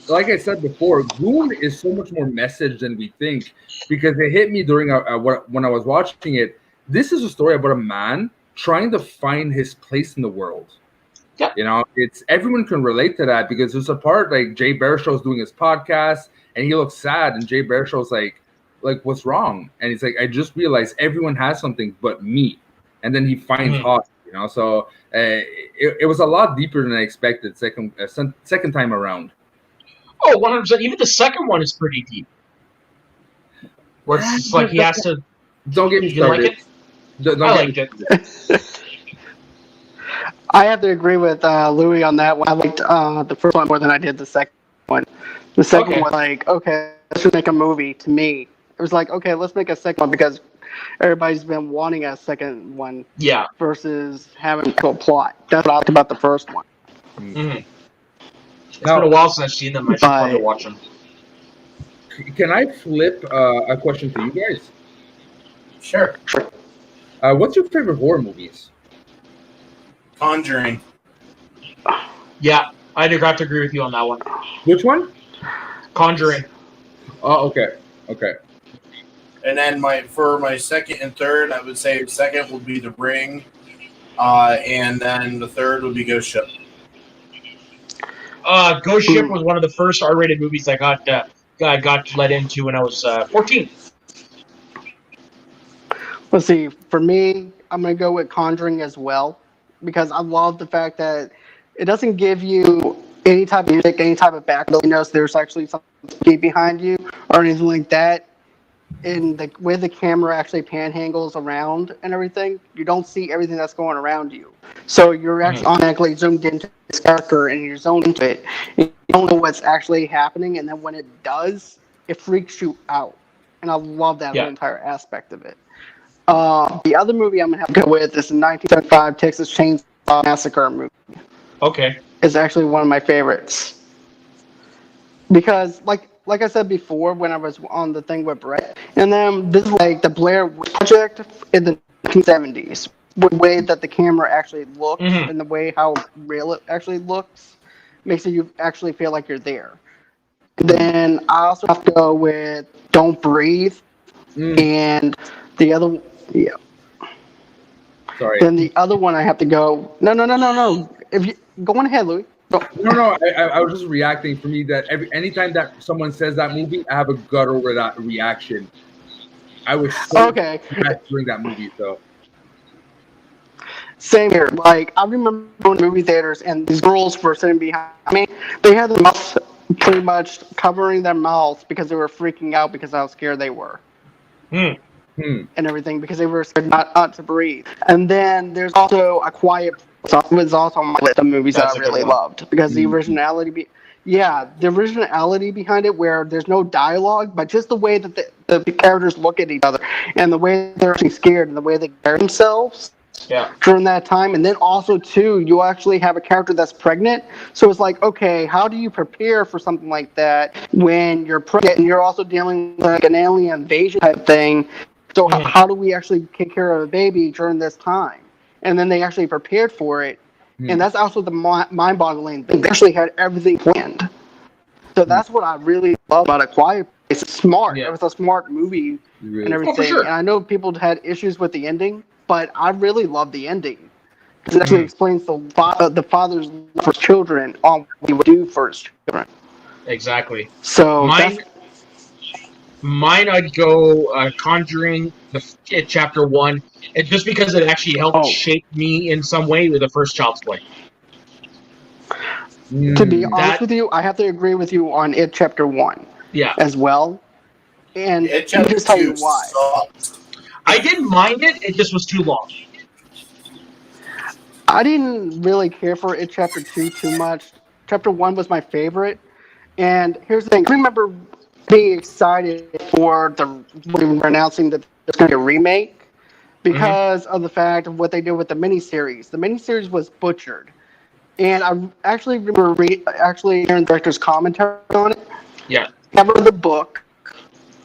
like I said before, Goon is so much more message than we think, because it hit me during when I was watching it. This is a story about a man trying to find his place in the world. Yeah. You know, it's everyone can relate to that, because there's a part like Jay Baruchel's doing his podcast and he looks sad, and Jay Baruchel's like what's wrong? And he's like, I just realized everyone has something but me. And then he finds hockey, you know. So it was a lot deeper than I expected second time around. Oh, 100%. Even the second one is pretty deep. Where it's just like he has to. Don't get me You like started. it? I liked it. I have to agree with Louis on that one. I liked the first one more than I did the second one. The second one was like, okay, let's just make a movie. To me, it was like, okay, let's make a second one because everybody's been wanting a second one. Yeah. Versus having a full plot. That's what I liked about the first one. Mm-hmm. It's been a while since I've seen them. I should probably watch them. Can I flip a question to you guys? Sure. What's your favorite horror movies? Conjuring. Yeah, I'd have to agree with you on that one. Which one? Conjuring. Oh, okay. Okay. And then for my second and third, I would say second would be The Ring, and then the third would be Ghost Ship. Ghost Ship was one of the first R-rated movies I got let into when I was 14. Let's see. For me, I'm gonna go with Conjuring as well, because I love the fact that it doesn't give you any type of music, any type of background. You know, so there's actually something behind you or anything like that. In the way the camera actually panhandles around and everything, you don't see everything that's going around you. So you're actually automatically zoomed into this character and you're zoned into it. And you don't know what's actually happening, and then when it does, it freaks you out. And I love that whole entire aspect of it. The other movie I'm gonna have to go with is the 1975 Texas Chainsaw Massacre movie. Okay. It's actually one of my favorites because, like I said before, when I was on the thing with Brett, and then this is like the Blair Witch Project in the 1970s. The way that the camera actually looks and the way how real it actually looks makes it you actually feel like you're there. Then I also have to go with Don't Breathe and the other. Yeah. Sorry. Then the other one I have to go. No. If you go on ahead, Louis. Go. No. I was just reacting. For me, that anytime that someone says that movie, I have a gut over that reaction. I was so during that movie, so. Same here. Like, I remember going to movie theaters and these girls were sitting behind me. They had their mouths pretty much covering their mouths because they were freaking out because how scared they were. And everything because they were scared not to breathe. And then there's also A Quiet Place. It was also on my list of movies that I really loved because the originality. The originality behind it, where there's no dialogue, but just the way that the characters look at each other and the way they're actually scared and the way they carry themselves during that time. And then also, too, you actually have a character that's pregnant. So it's like, okay, how do you prepare for something like that when you're pregnant and you're also dealing with like an alien invasion type thing? So how do we actually take care of a baby during this time? And then they actually prepared for it. And that's also the mind-boggling thing. They actually had everything planned. So that's what I really love about A Quiet Place. It's smart. It was a smart movie and everything. for sure. And I know people had issues with the ending, but I really love the ending. Because it actually explains the father's love for his children on what he would do for his children. Exactly. So Mine, I'd go Conjuring, It Chapter 1, and just because it actually helped shape me in some way with the first Child's Play. To be honest with you, I have to agree with you on It Chapter 1 as well. And It let me just tell you why. Sucked. I didn't mind it, it just was too long. I didn't really care for It Chapter 2 too much. Chapter 1 was my favorite. And here's the thing. I remember being excited for when we were announcing that there's going to be a remake because of the fact of what they did with the miniseries. The miniseries was butchered. And I actually remember hearing the director's commentary on it. Yeah. Never read the book.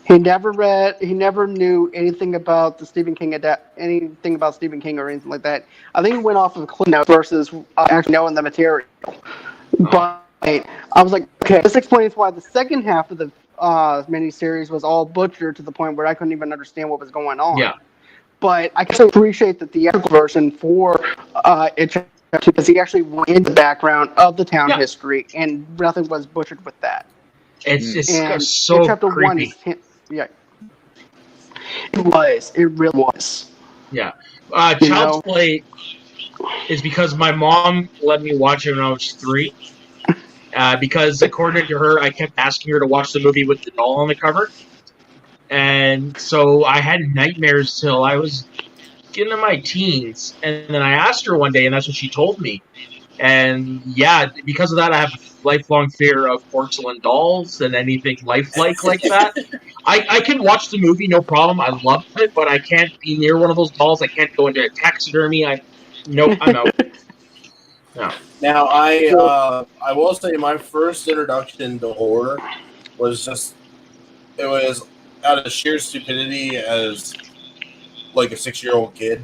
He never knew anything about the Stephen King anything about Stephen King or anything like that. I think he went off of Cliff Notes versus actually knowing the material. But I was like, okay, this explains why the second half of the miniseries was all butchered to the point where I couldn't even understand what was going on. Yeah. But I can appreciate the theatrical version for it because he actually went into the background of the town history and nothing was butchered with that. It's so chapter creepy. 1 is it was. It really was. Yeah. Child's Play is because my mom let me watch it when I was 3. Because according to her, I kept asking her to watch the movie with the doll on the cover. And so I had nightmares till I was getting in my teens. And then I asked her one day, and that's what she told me. And yeah, because of that, I have a lifelong fear of porcelain dolls and anything lifelike like that. I can watch the movie, no problem. I love it, but I can't be near one of those dolls. I can't go into a taxidermy. I'm out. No. Now, I will say my first introduction to horror was it was out of sheer stupidity as like a 6-year-old kid.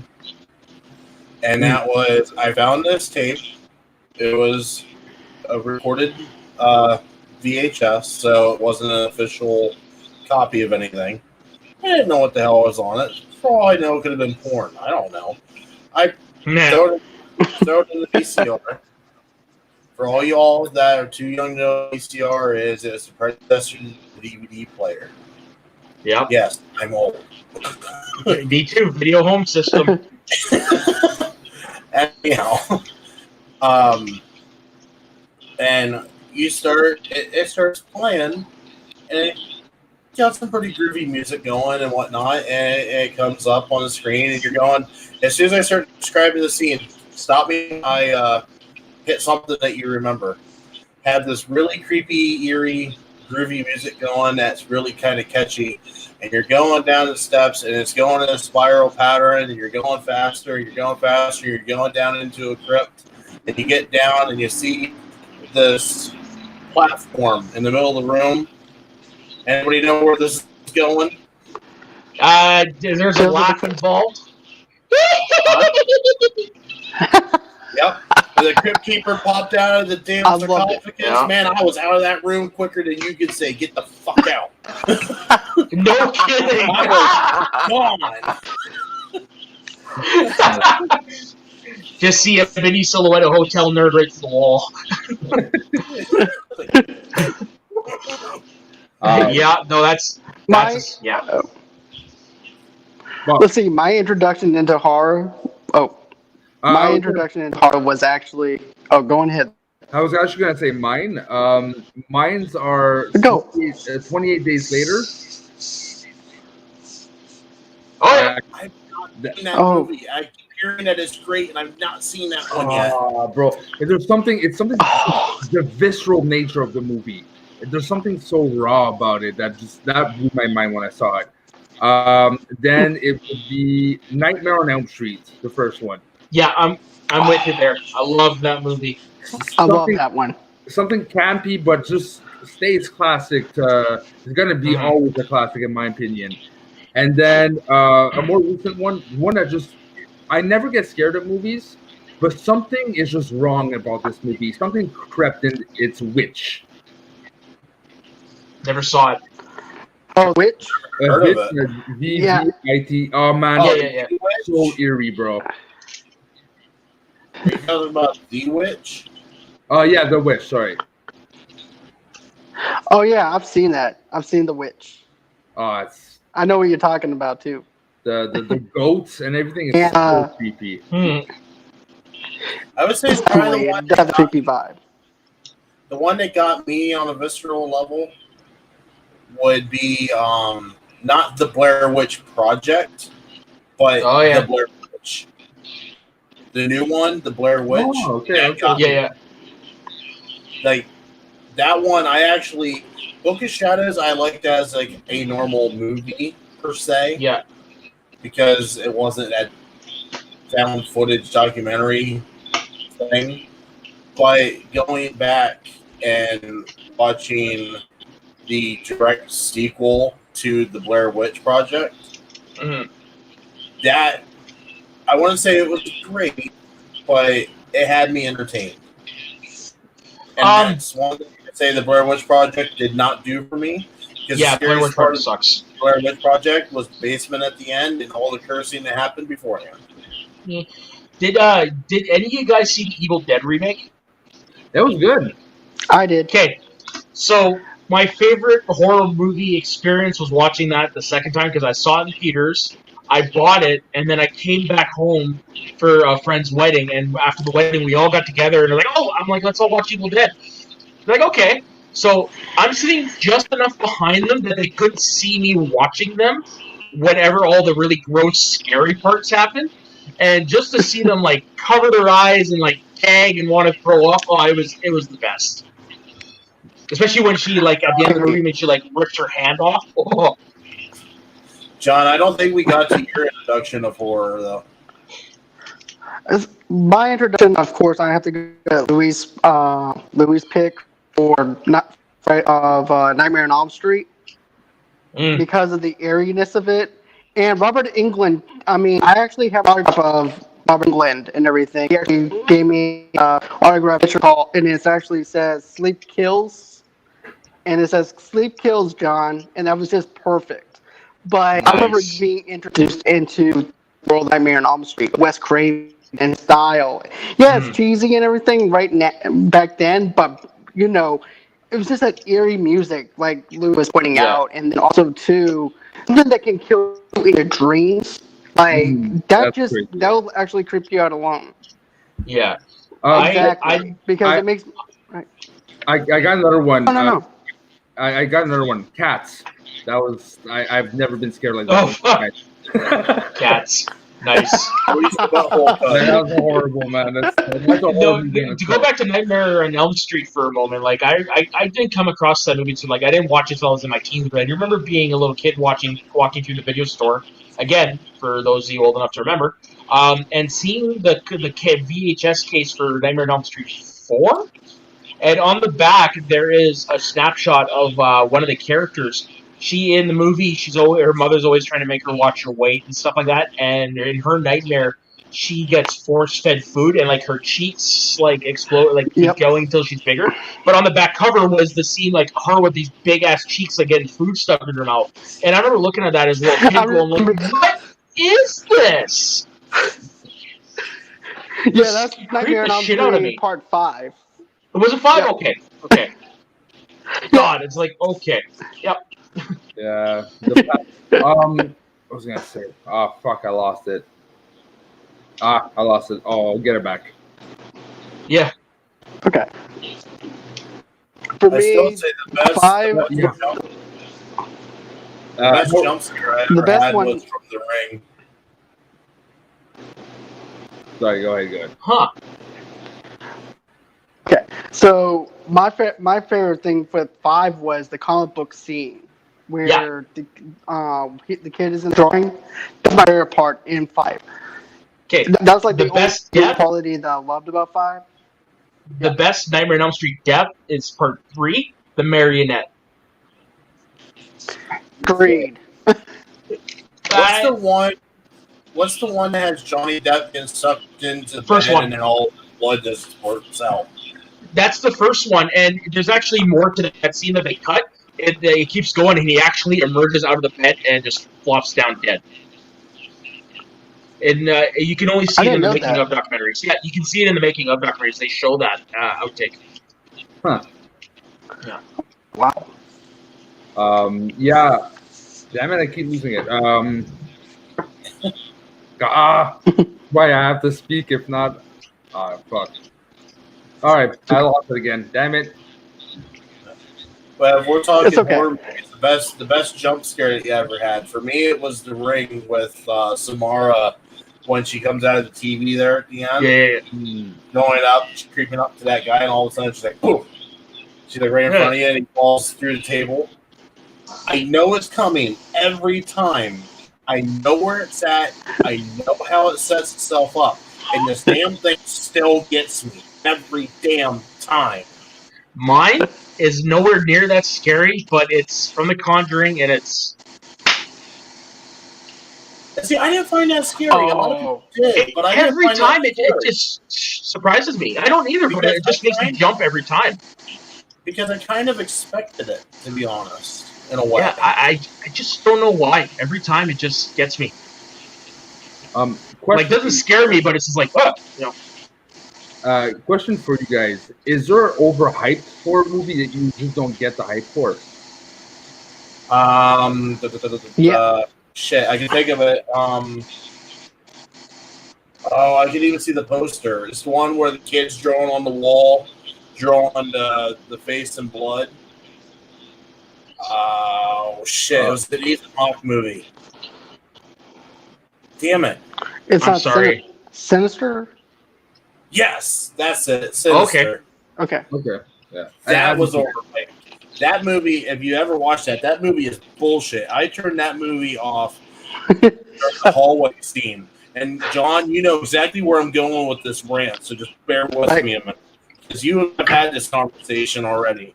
And that was, I found this tape. It was a recorded VHS, so it wasn't an official copy of anything. I didn't know what the hell was on it. For all I know, it could have been porn. I don't know. I throw it in the VCR. For all y'all that are too young to know what VCR is, it's a predecessor to the DVD player. Yeah. Yes, I'm old. Me too. Video home system. Anyhow, and it starts playing, and it got some pretty groovy music going and whatnot, and it comes up on the screen, and you're going, as soon as I start describing the scene, stop me, I hit something that you remember. Have this really creepy, eerie, groovy music going that's really kind of catchy, and you're going down the steps, and it's going in a spiral pattern, and you're going faster, you're going down into a crypt, and you get down, and you see this platform in the middle of the room. Anybody know where this is going? There's a laugh involved. Yep. The Crypt Keeper popped out of the damn sarcophagus. Yeah. Man, I was out of that room quicker than you could say, get the fuck out. No kidding. I was gone. Just see a mini silhouette of hotel nerd right to the wall. Let's see, my introduction into horror. My introduction into horror was actually. Oh, go ahead. I was actually going to say mine. Mine's are 28 Days Later. Oh, yeah. I've not seen that movie. I keep hearing that it's great, and I've not seen that one yet. Bro, it's something. The visceral nature of the movie. There's something so raw about it that blew my mind when I saw it. Then it would be Nightmare on Elm Street, the first one. Yeah, I'm with you there. I love that movie. I love that one. Something campy, but just stays classic. It's gonna be always a classic in my opinion. And then a more recent one that I never get scared of movies, but something is just wrong about this movie. Something crept in. It's Witch. Never saw it. Oh, Witch? Heard of it. V-V-I-T. Oh man, yeah. So eerie, bro. Are you talking about The Witch? Oh, yeah, The Witch, sorry. Oh, yeah, I've seen that. I've seen The Witch. It's I know what you're talking about too. the goats and everything is Yeah. so creepy. I would say Definitely, it does have a creepy vibe. the one that got me on a visceral level would be not the Blair Witch Project, but the Blair Witch. The new one, the Blair Witch. Oh, okay. Like that one, I actually Book of Shadows. I liked as like a normal movie per se. Yeah. Because it wasn't that found footage documentary thing. But going back and watching the direct sequel to the Blair Witch Project, that I wouldn't say it was great, but it had me entertained. And that's one thing I could say the Blair Witch Project did not do for me. Yeah, Blair Witch Project sucks. Blair Witch Project was basement at the end and all the cursing that happened beforehand. Yeah. Did any of you guys see the Evil Dead remake? That was good. I did. Okay, so my favorite horror movie experience was watching that the second time because I saw it in theaters. I bought it, and then I came back home for a friend's wedding, and after the wedding, we all got together, and they're like, I'm like, let's all watch Evil Dead. They're like, okay. So I'm sitting just enough behind them that they couldn't see me watching them whenever all the really gross, scary parts happen. And just to see them, like, cover their eyes and, like, gag and want to throw up, it was the best. Especially when she, like, at the end of the remake, she, like, rips her hand off. Oh. John, I don't think we got to your introduction of horror, though. My introduction, of course, I have to go to Louis' pick for Nightmare on Elm Street because of the eeriness of it. And Robert Englund, I mean, I actually have an autograph of Robert Englund and everything. He actually gave me an autograph picture call, and it actually says "Sleep Kills," and it says "Sleep Kills, John," and that was just perfect. But I remember being introduced into World Nightmare on Elm Street, Wes Craven style. Yeah, it's cheesy and everything back then, but you know, it was just that eerie music, like Lou was pointing out, and then also too something that can kill you in your dreams. Like that'll actually creep you out alone. Yeah, exactly. Because it makes. Right. I got another one. No. I got another one. Cats. That was I've never been scared like that. Oh, Cats. Nice. That was horrible, man. That's to go back to Nightmare on Elm Street for a moment, like I didn't come across that movie, so like I didn't watch it until I was in my teens, but I remember being a little kid walking through the video store, again, for those of you old enough to remember, and seeing the VHS case for Nightmare on Elm Street 4, and on the back there is a snapshot of one of the characters. She in the movie, her mother's always trying to make her watch her weight and stuff like that. And in her nightmare, she gets force-fed food, and like her cheeks like explode, like keep going until she's bigger. But on the back cover was the scene like her with these big ass cheeks, like getting food stuck in her mouth. And I remember looking at that as a little kid, going, like, "What is this?" Yeah, that's Nightmare on Elm Street Part 5. It was a 5. Yep. Okay. God, it's like okay. Yep. Yeah. What was I gonna say? Oh fuck! I lost it. I lost it. Oh, I'll get it back. Yeah. Okay. For me, still say the best. 5. Best jump scare I ever had was from The Ring. Sorry, go ahead. Huh. Okay, so my favorite thing for 5 was the comic book scene where the kid is in the drawing. That's my favorite part in 5. Okay, that was like the best quality that I loved about 5. The best Nightmare on Elm Street death is part 3, the marionette. Agreed. What's the one that has Johnny Depp getting sucked into the first bed one, and then all the blood just squirts out? That's the first one, and there's actually more to that scene that they cut. It keeps going, and he actually emerges out of the bed and just flops down dead. And you can only see it in the making of documentaries. Yeah, you can see it in the making of documentaries. They show that outtake. Huh. Yeah. Wow. Yeah. Damn it, I keep losing it. Why I have to speak if not? Fuck. All right, I lost it again. Damn it. But if we're talking It's okay. horror movies, the best jump scare that you ever had, for me, it was The Ring with Samara when she comes out of the TV there at the end. Yeah. Going up, she's creeping up to that guy, and all of a sudden she's like, poof. She's like right in front of you, and he falls through the table. I know it's coming every time. I know where it's at. I know how it sets itself up. And this damn thing still gets me every damn time. Mine is nowhere near that scary, but it's from The Conjuring, and it's... See, I didn't find that scary. A lot of people did, but every time it just surprises me. I don't either, but it just makes me jump every time. Because I kind of expected it, to be honest, in a way. Yeah, I just don't know why. Every time it just gets me. Like, it doesn't scare me, but it's just like, oh, you know. Question for you guys: is there an overhyped horror movie that you just don't get the hype for? Yeah. Shit, I can think of it. I can even see the poster. It's the one where the kid's drawing on the wall, drawing the face and blood. Oh shit! It was the Ethan Hawke movie. Damn it! It's I'm not sorry. Sinister. Yes, that's it. Sinister. Okay. Yeah. That was overhyped. That movie, if you ever watch that movie is bullshit. I turned that movie off during the hallway scene. And John, you know exactly where I'm going with this rant, so just bear with me a minute. Because you have had this conversation already.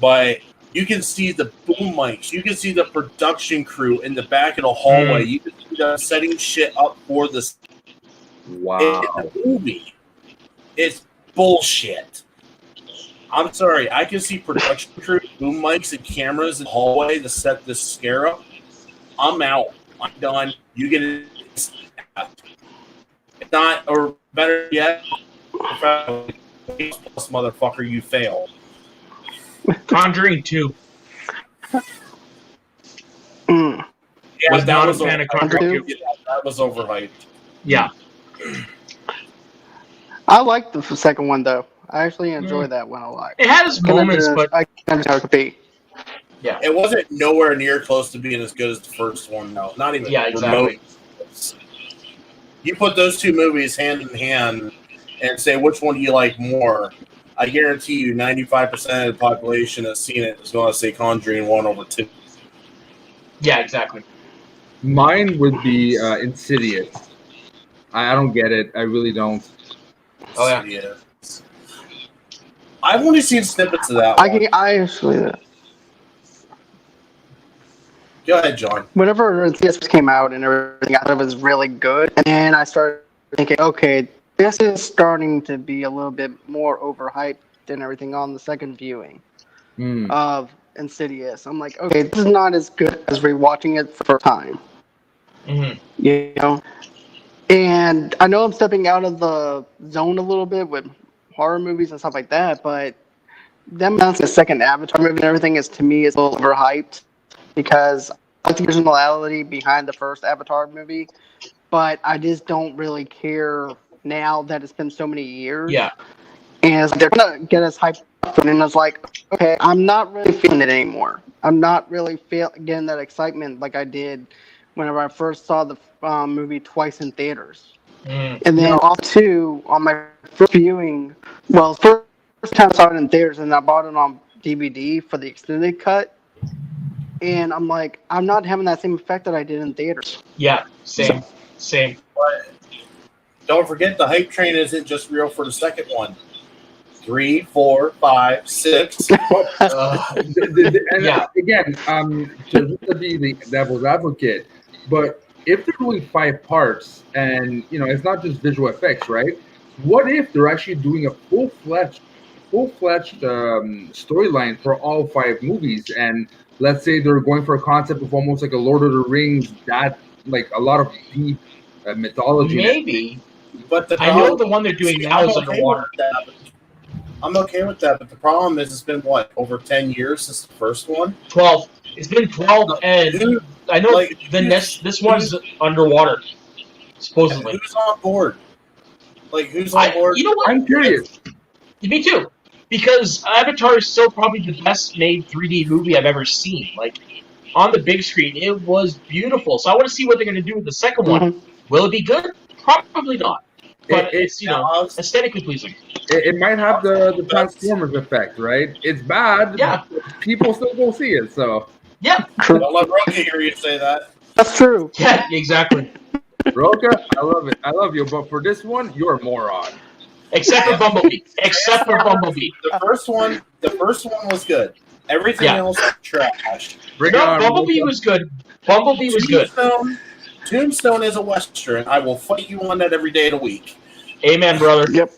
But you can see the boom mics. You can see the production crew in the back of the hallway. You can see them setting shit up for this. Wow. In the movie. It's bullshit. I'm sorry. I can see production crew, boom mics, and cameras in the hallway to set this scare up. I'm out. I'm done. You get it. If not, or better yet, plus motherfucker, you fail. Conjuring 2. Yeah, Was that not was a fan of Conjuring 2. That was overhyped. Yeah. I like the second one though. I actually enjoyed that one a lot. It had its moments, but I can understand how it could be. Yeah. It wasn't nowhere near close to being as good as the first one, though. Not even remote. You put those two movies hand in hand and say which one do you like more, I guarantee you 95% of the population that's seen it is going to say Conjuring 1 over 2. Yeah, exactly. Mine would be Insidious. I don't get it. I really don't. Oh, yeah. Insidious. I've only seen snippets of that one. I actually... Go ahead, John. Whenever Insidious came out and everything, I thought it was really good. And then I started thinking, okay, this is starting to be a little bit more overhyped than everything on the second viewing of Insidious. I'm like, okay, this is not as good as rewatching it for the first time. Mm-hmm. You know? And I know I'm stepping out of the zone a little bit with horror movies and stuff like that, but them announcing the second Avatar movie and everything is, to me, is a little overhyped because I like the originality behind the first Avatar movie, but I just don't really care now that it's been so many years. Yeah. And they're going to get us hyped up, and it's like, okay, I'm not really feeling it anymore. I'm not really getting that excitement like I did whenever I first saw the movie twice in theaters. And then also on my first viewing, well, first time I saw it in theaters, and I bought it on DVD for the extended cut. And I'm like, I'm not having that same effect that I did in theaters. Yeah, same. But don't forget, the hype train isn't just real for the second one. 3, 4, 5, 6. Yeah. Again, just to be the devil's advocate, but if they're doing 5 parts, and it's not just visual effects, right? What if they're actually doing a full-fledged storyline for all 5 movies? And let's say they're going for a concept of almost like a Lord of the Rings, that like a lot of deep mythology. Maybe, but I know the one they're doing now is underwater. I'm okay with that, but the problem is it's been, what, over 10 years since the first one? 12. It's been 12, and I know this one's underwater, supposedly. Who's on board? Who's on board? You know what? I'm curious. Me too. Because Avatar is still probably the best made 3D movie I've ever seen. On the big screen, it was beautiful. So I want to see what they're going to do with the second one. Will it be good? Probably not. But it's aesthetically pleasing. It might have the Transformers effect, right? It's bad. Yeah. People still go see it, so. Yeah. Don't let Rocky hear you say that. That's true. Yeah, exactly. Roka, I love it. I love you, but for this one, you're a moron. Except for Bumblebee. The first one was good. Everything else was trash. Bumblebee was good. Tombstone is a Western. I will fight you on that every day of the week. Amen, brother. Yep.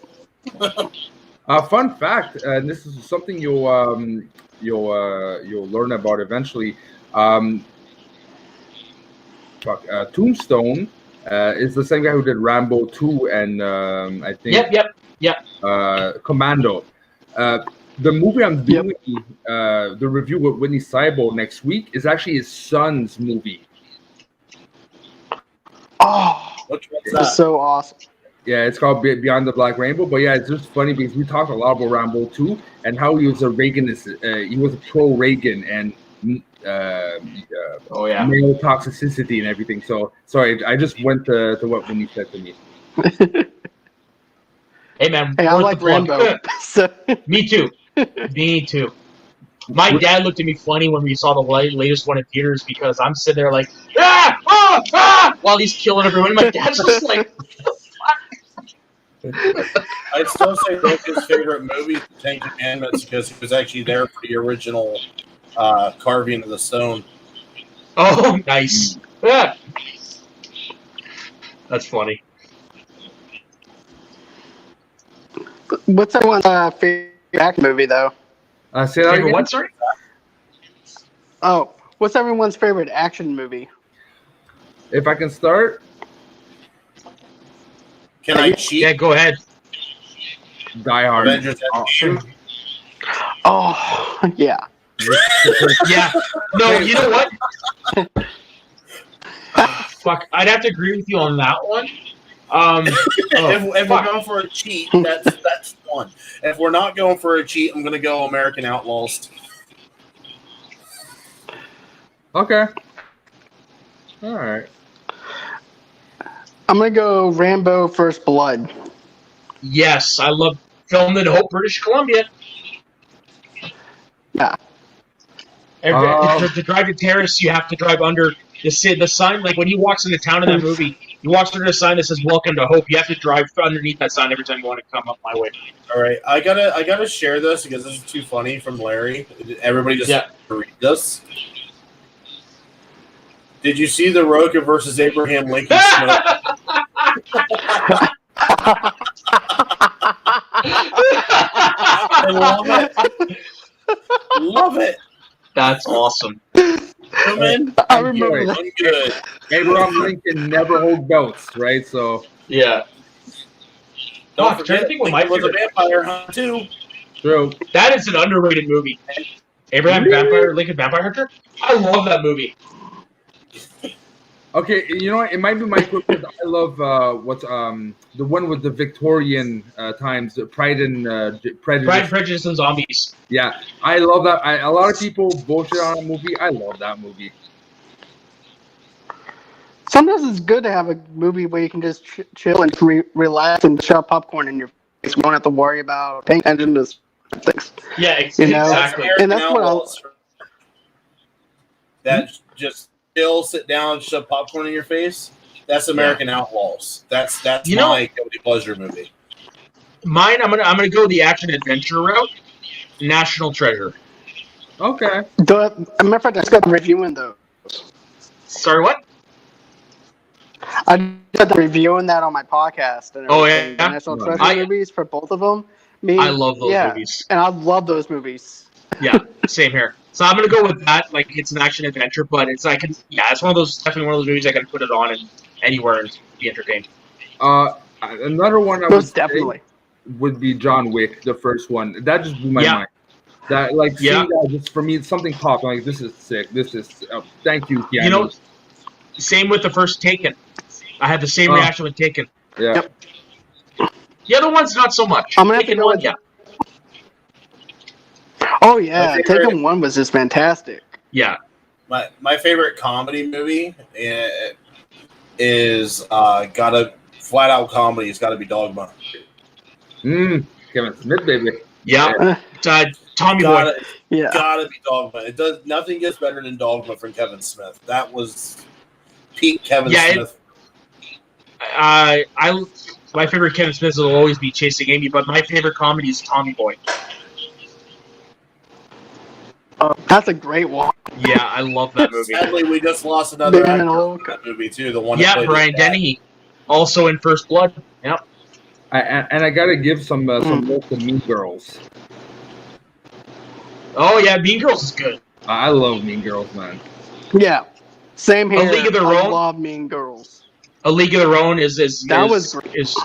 Fun fact, and this is something you'll learn about eventually. Tombstone is the same guy who did Rambo 2 and I think. Yep. Commando. The movie I'm doing the review with Whitney Seibold next week is actually his son's movie. Oh, that's so awesome. Yeah, it's called Beyond the Black Rainbow. But yeah, it's just funny because we talked a lot about Rambo 2 and how he was a Reaganist. He was a pro-Reagan and male toxicity and everything. So sorry, I just went to what Whitney said to me. Hey man, I like Rambo. Me too. My dad looked at me funny when we saw the latest one in theaters because I'm sitting there like, while he's killing everyone. My dad's just like, I'd still say Roka's favorite movie is Ten Commandments because he was actually there for the original carving of the stone. Oh, nice. Yeah. That's funny. What's everyone's favorite action movie, though? Say that again? What, sorry? Oh, what's everyone's favorite action movie? If I can start? Can I cheat? Yeah, go ahead. Die Hard. Avengers Endgame. Oh, yeah. Yeah. No, you know what? Fuck, I'd have to agree with you on that one. If we're going for a cheat, that's one. If we're not going for a cheat, I'm going to go American Outlaws. Okay. All right. I'm going to go Rambo First Blood. Yes, I love filmed in Hope, British Columbia. Yeah. To drive to Terrace, you have to drive under the sign. Like when he walks into town in that movie, he walks under a sign that says "Welcome to Hope." You have to drive underneath that sign every time you want to come up my way. All right, I gotta share this because this is too funny from Larry. Everybody just read this. Did you see the Roka versus Abraham Lincoln smoke? I love it. Love it. That's awesome. I remember that. I'm good. Abraham Lincoln never hold belts, right? So yeah. Don't forget, Lincoln was a vampire hunter too. True. That is an underrated movie. Abraham Lincoln Vampire Hunter. I love that movie. Okay, you know what? It might be my quick. I love the one with the Victorian times, Pride and Prejudice. Pride, Prejudice, and Zombies. Yeah, I love that. A lot of people bullshit on that movie. I love that movie. Sometimes it's good to have a movie where you can just chill and relax and shove popcorn in your face. You don't have to worry about paying attention to things. Yeah, exactly. And that's what that just chill, sit down, shove popcorn in your face. That's American Outlaws. That's my guilty pleasure movie. Mine, I'm gonna go the action adventure route. National Treasure. Okay. Matter of fact, I just got reviewing those. Sorry, what? I got reviewing that on my podcast. And everything. Yeah. The National Treasure movies for both of them. I love those movies. And I love those movies. Yeah, same here. So I'm gonna go with that. Like it's an action adventure, but it's it's definitely one of those movies I can put it on and anywhere and be entertained. Another one most definitely would be John Wick, the first one. That just blew my mind. That like seeing that just for me, something popped. I'm like, this is sick. This is thank you, Keanu. You know, same with the first Taken. I had the same reaction with Taken. Yeah. Yep. The other one's not so much. I'm gonna have to Taken go one, with- yeah. Oh yeah, Taken 1 was just fantastic. Yeah. My favorite comedy movie is gotta flat out comedy. It's got to be Dogma. Kevin Smith, baby. Yeah. Tommy Boy. Gotta be Dogma. It does nothing gets better than Dogma from Kevin Smith. That was peak Kevin Smith. My favorite Kevin Smith will always be Chasing Amy, but my favorite comedy is Tommy Boy. That's a great one. Yeah, I love that movie. Sadly, we just lost another actor from that movie too. The one. Yeah, Brian Dennehy, also in First Blood. Yep. And I gotta give some love to Mean Girls. Oh yeah, Mean Girls is good. I love Mean Girls, man. Yeah, same here. A League of Their I Own. love Mean Girls. A League of Their Own is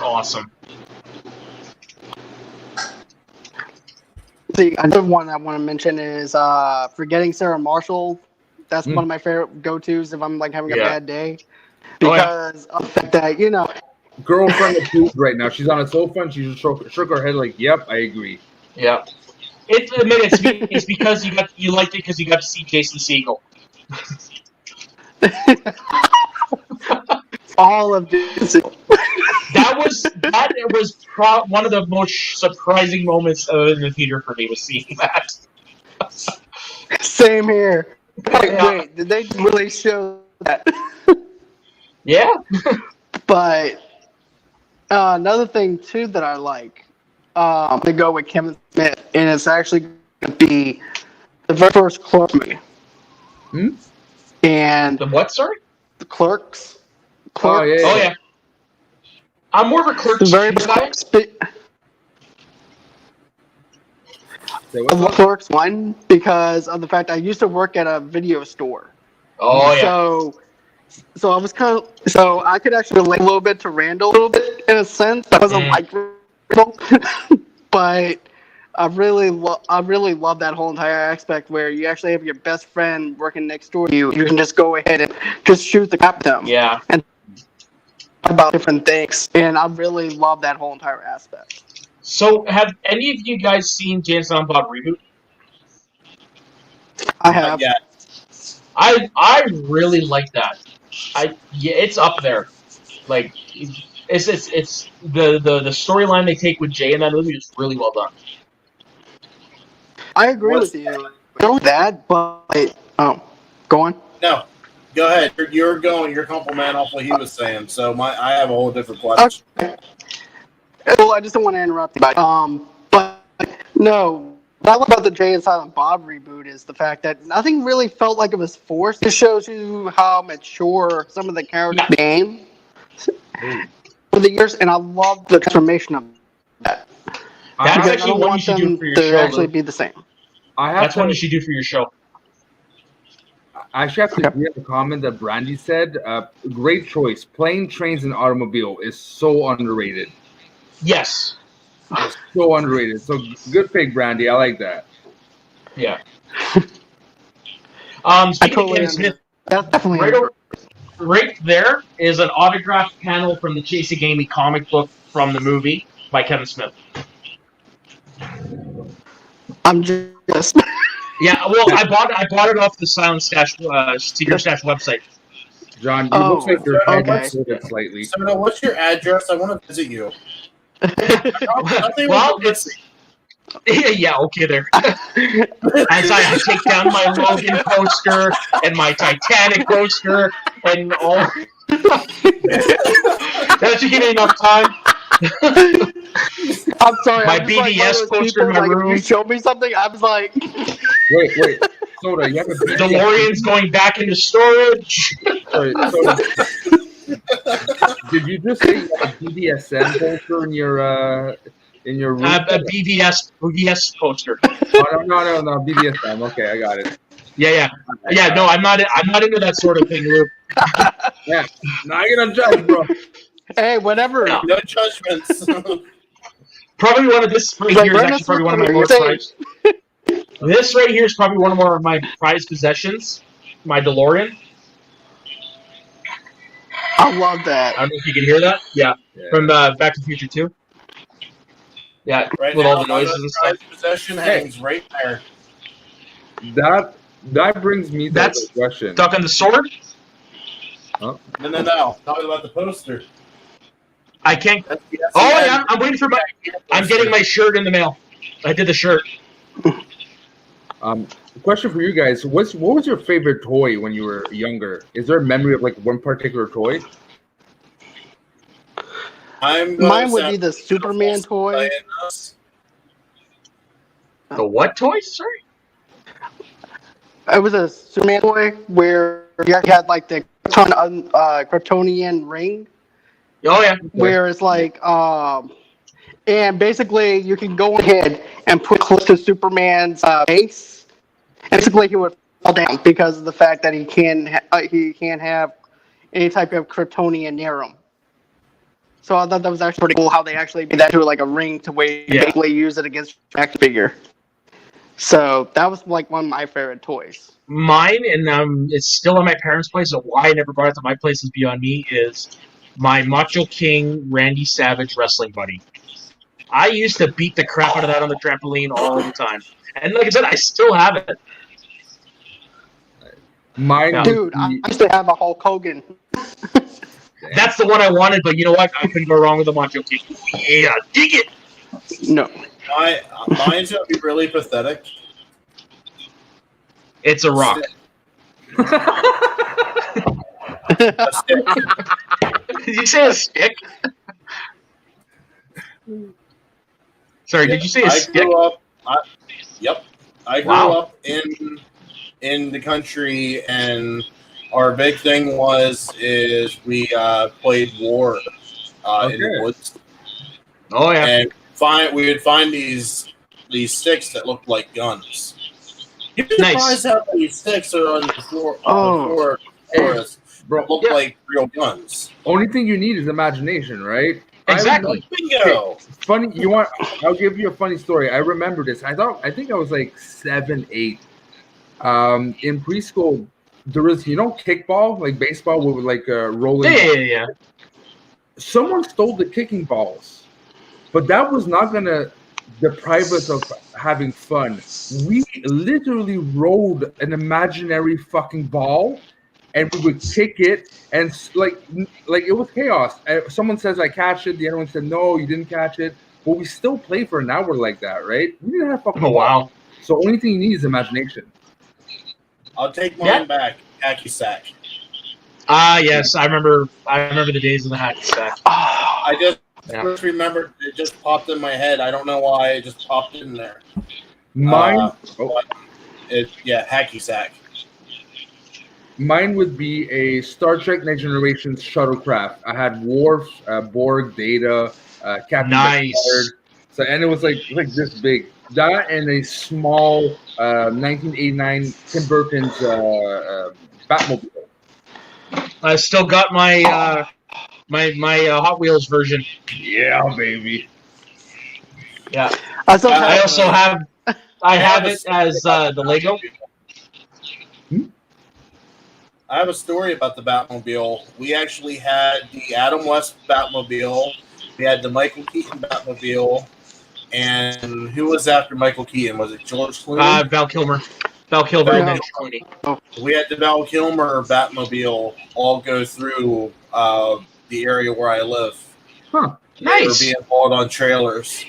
awesome. The other one I want to mention is Forgetting Sarah Marshall. That's one of my favorite go-tos if I'm like having a bad day, because of the fact that girlfriend approved right now. She's on a sofa and she just shook her head like, "Yep, I agree." Yeah, it's because you liked it because you got to see Jason Segel. All of this. That was one of the most surprising moments in the theater for me, was seeing that. Same here. Wait, did they really show that? Yeah. But another thing too that I like to go with Kevin Smith, and it's actually going to be the very first Clerks movie. And the what? Sorry, the Clerks. Oh yeah. I'm more of a Clerks very guy. Clerks 1 because of the fact I used to work at a video store. Oh yeah. So I was so I could actually relate a little bit to Randall a little bit in a sense. I wasn't like Randall, but I really love that whole entire aspect where you actually have your best friend working next door to you. You can just go ahead and just shoot the crap with them. Yeah. And about different things, and I really love that whole entire aspect. So, have any of you guys seen Jay and Silent Bob Reboot? I have. Yeah. I really like that. It's up there. Like, it's the storyline they take with Jay in that movie is really well done. I agree with you. Not that, but go on. No. Go ahead. You're complimenting off what he was saying. So I have a whole different question. Okay. Well, I just don't want to interrupt you. But no, what I love about the Jay and Silent Bob reboot is the fact that nothing really felt like it was forced. It shows you how mature some of the characters became over the years, and I love the transformation of that. That's actually what you should do for your show. Actually be the same. That's what you should do for your show. I actually have to agree with the comment that Brandy said. Great choice. Plane, Trains, and Automobile is so underrated. Yes. It's so underrated. So good pick, Brandy. I like that. Yeah. Speaking of Kevin Smith, right there is an autographed panel from the Chasing Amy comic book from the movie by Kevin Smith. I'm just... Yeah, well, I bought it off the Silent Stash, Secret Stash website. John, you look like your head is tilted slightly. So, what's your address? I want to visit you. Well, yeah, okay there. As I take down my Logan poster and my Titanic poster and all. That should give me enough time. I'm sorry. My BDS poster in my room. You showed me something. I was like, wait, Soda, you have a DeLorean's going back into storage. Sorry, Soda. Did you just say you have a BDSM poster in your room? A BDS poster. Oh, no, BDSM. Okay, I got it. Yeah. No, I'm not into that sort of thing, Luke. Yeah, now you're gonna judge, bro. Hey, whatever. No judgments. Probably one of this right here is actually probably one of my more prized. This right here is probably one of my prized possessions. My DeLorean. I love that. I don't know if you can hear that. Yeah. From Back to the Future 2. Yeah, Right with now, all the noises and stuff. Possession hangs right there. That brings me to the question. Stuck on the sword? Oh. No. Talking about the poster. I can't. Oh, yeah, I'm waiting for I'm getting my shirt in the mail. I did the shirt. Question for you guys: what was your favorite toy when you were younger? Is there a memory of like one particular toy? Mine would be the Superman toy. The what toy? Sorry. It was a Superman toy where you actually had like the Kryptonian ring. Oh yeah. Where it's like, and basically you can go ahead and put close to Superman's base. And basically he would fall down because of the fact that he can't have any type of Kryptonian near him. So I thought that was actually pretty cool how they actually made that to like a ring to where you basically use it against your action figure. So that was like one of my favorite toys. Mine, and it's still at my parents' place, so why I never brought it to my place is beyond me, is my Macho King Randy Savage wrestling buddy. I used to beat the crap out of that on the trampoline all the time. And like I said, I still have it. Dude, I used to have a Hulk Hogan. That's the one I wanted, but you know what? I couldn't go wrong with the Macho King. Yeah, dig it! No. Mine's going to be really pathetic. It's a rock. A stick. Did you say a stick? Sorry, did you say a stick? I grew up in the country, and our big thing is we played war in the woods. Oh yeah. And we would find these sticks that looked like guns. You'd be surprised how many sticks are on the floor. Bro, look like real guns. Only thing you need is imagination, right? Exactly. Bingo. Funny. I'll give you a funny story. I remember this. I think I was like 7, 8. In preschool, there was kickball, like baseball with like rolling. Yeah. Someone stole the kicking balls, but that was not gonna deprive us of having fun. We literally rolled an imaginary fucking ball, and we would kick it, and like it was chaos. Someone says I catch it, the other one said no, you didn't catch it, but we still play for an hour like that, right? We didn't have fucking. Oh wow! So only thing you need is imagination. I'll take mine back. Hacky sack. Yes, I remember the days of the hacky sack. I just remembered, it just popped in my head. I don't know why it just popped in there. Mine, hacky sack. Mine would be a Star Trek Next Generation shuttlecraft. I had Worf, Borg, Data, Captain Picard. So, and it was like this big. That and a small 1989 Tim Burton's Batmobile. I still got my my Hot Wheels version. Yeah, baby. Yeah. I also have it as the Lego. I have a story about the Batmobile. We actually had the Adam West Batmobile. We had the Michael Keaton Batmobile. And who was after Michael Keaton? Was it George Clooney? Val Kilmer. Val Kilmer and then Clooney. We had the Val Kilmer Batmobile all go through the area where I live. Huh. Nice. They were being hauled on trailers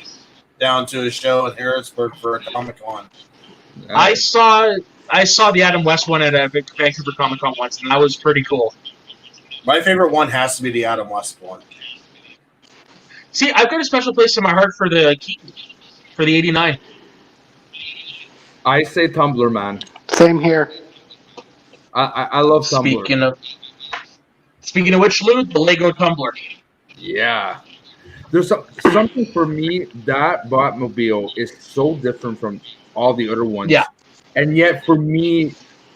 down to a show in Harrisburg for a Comic-Con. Nice. I saw the Adam West one at a Vancouver Comic-Con once, and that was pretty cool. My favorite one has to be the Adam West one. See, I've got a special place in my heart for the Keaton, for the 89. I say Tumblr, man. Same here. I love Tumblr. Speaking of which, Lou, the Lego Tumbler. Yeah. There's something for me, that Batmobile is so different from all the other ones. Yeah. And yet for me,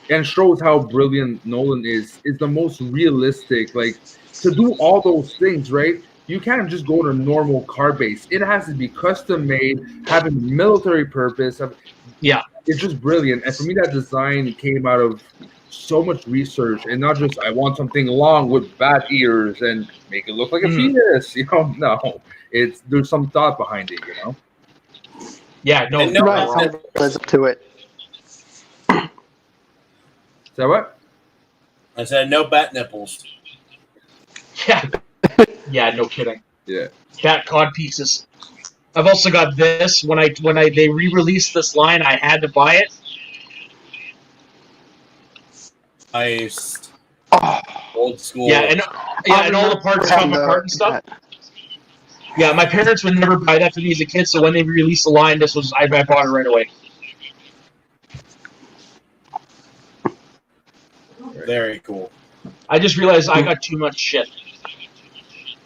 and shows how brilliant Nolan is the most realistic. Like, to do all those things, right? You can't just go to a normal car base. It has to be custom made, having military purpose. Yeah. it's just brilliant. And for me, that design came out of so much research, and not just I want something long with bat ears and make it look like a penis. No, there's some thought behind it. Yeah, no, right. Some lives up to it. Is that what? I said no bat nipples. Yeah, yeah, no kidding. Yeah. Cat cod pieces. I've also got this. When they re-released this line, I had to buy it. Nice. Old school. Yeah, and all the parts come apart and stuff. Yeah, my parents would never buy that for me as a kid, so when they released the line, I bought it right away. Very cool. I just realized I got too much shit.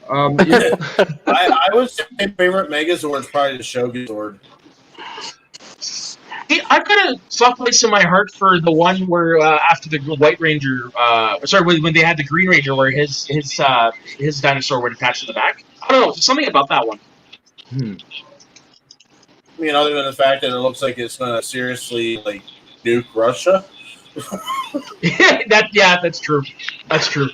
Yeah. I would say my favorite Megazord is probably the Shogun Zord. See, I've got a soft place in my heart for the one where after the White Ranger, when they had the Green Ranger, where his dinosaur would attach to the back. I don't know, something about that one. I mean, other than the fact that it looks like it's going to seriously nuke Russia. That's true. That's true.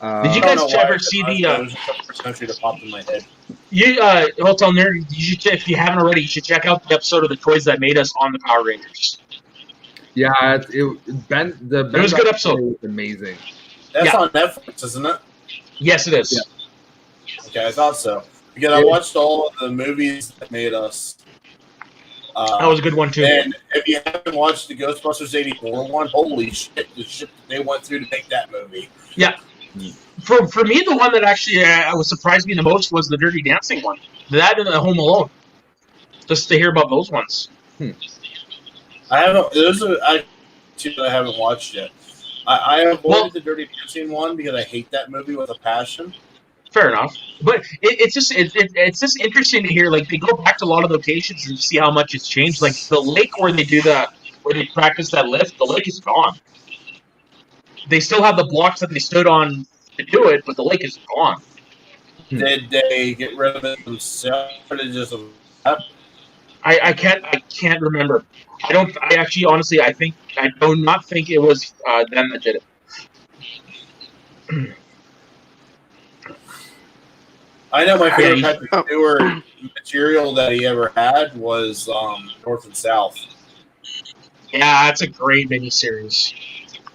Did you guys ever see the country that popped in my head? Hotel Nerd? If you haven't already, you should check out the episode of the Toys That Made Us on the Power Rangers. Yeah, it was a good episode. Was amazing. That's on Netflix, isn't it? Yes, it is. Yeah. Okay, I thought so because I watched all of the movies that made us. That was a good one too. And if you haven't watched the Ghostbusters '84 one, holy shit, the shit that they went through to make that movie. Yeah. For me, the one that actually was surprised me the most was the Dirty Dancing one. That and the Home Alone. Just to hear about those ones. I haven't. Those are two that I haven't watched yet. I avoided the Dirty Dancing one because I hate that movie with a passion. Fair enough, but it's just interesting to hear. Like, they go back to a lot of locations and see how much it's changed. Like the lake where they practice that lift, the lake is gone. They still have the blocks that they stood on to do it, but the lake is gone. Did they get rid of it themselves, or did they just? I can't remember. I do not think it was them that did it. I know my favorite type of newer material that he ever had was North and South. Yeah, that's a great miniseries.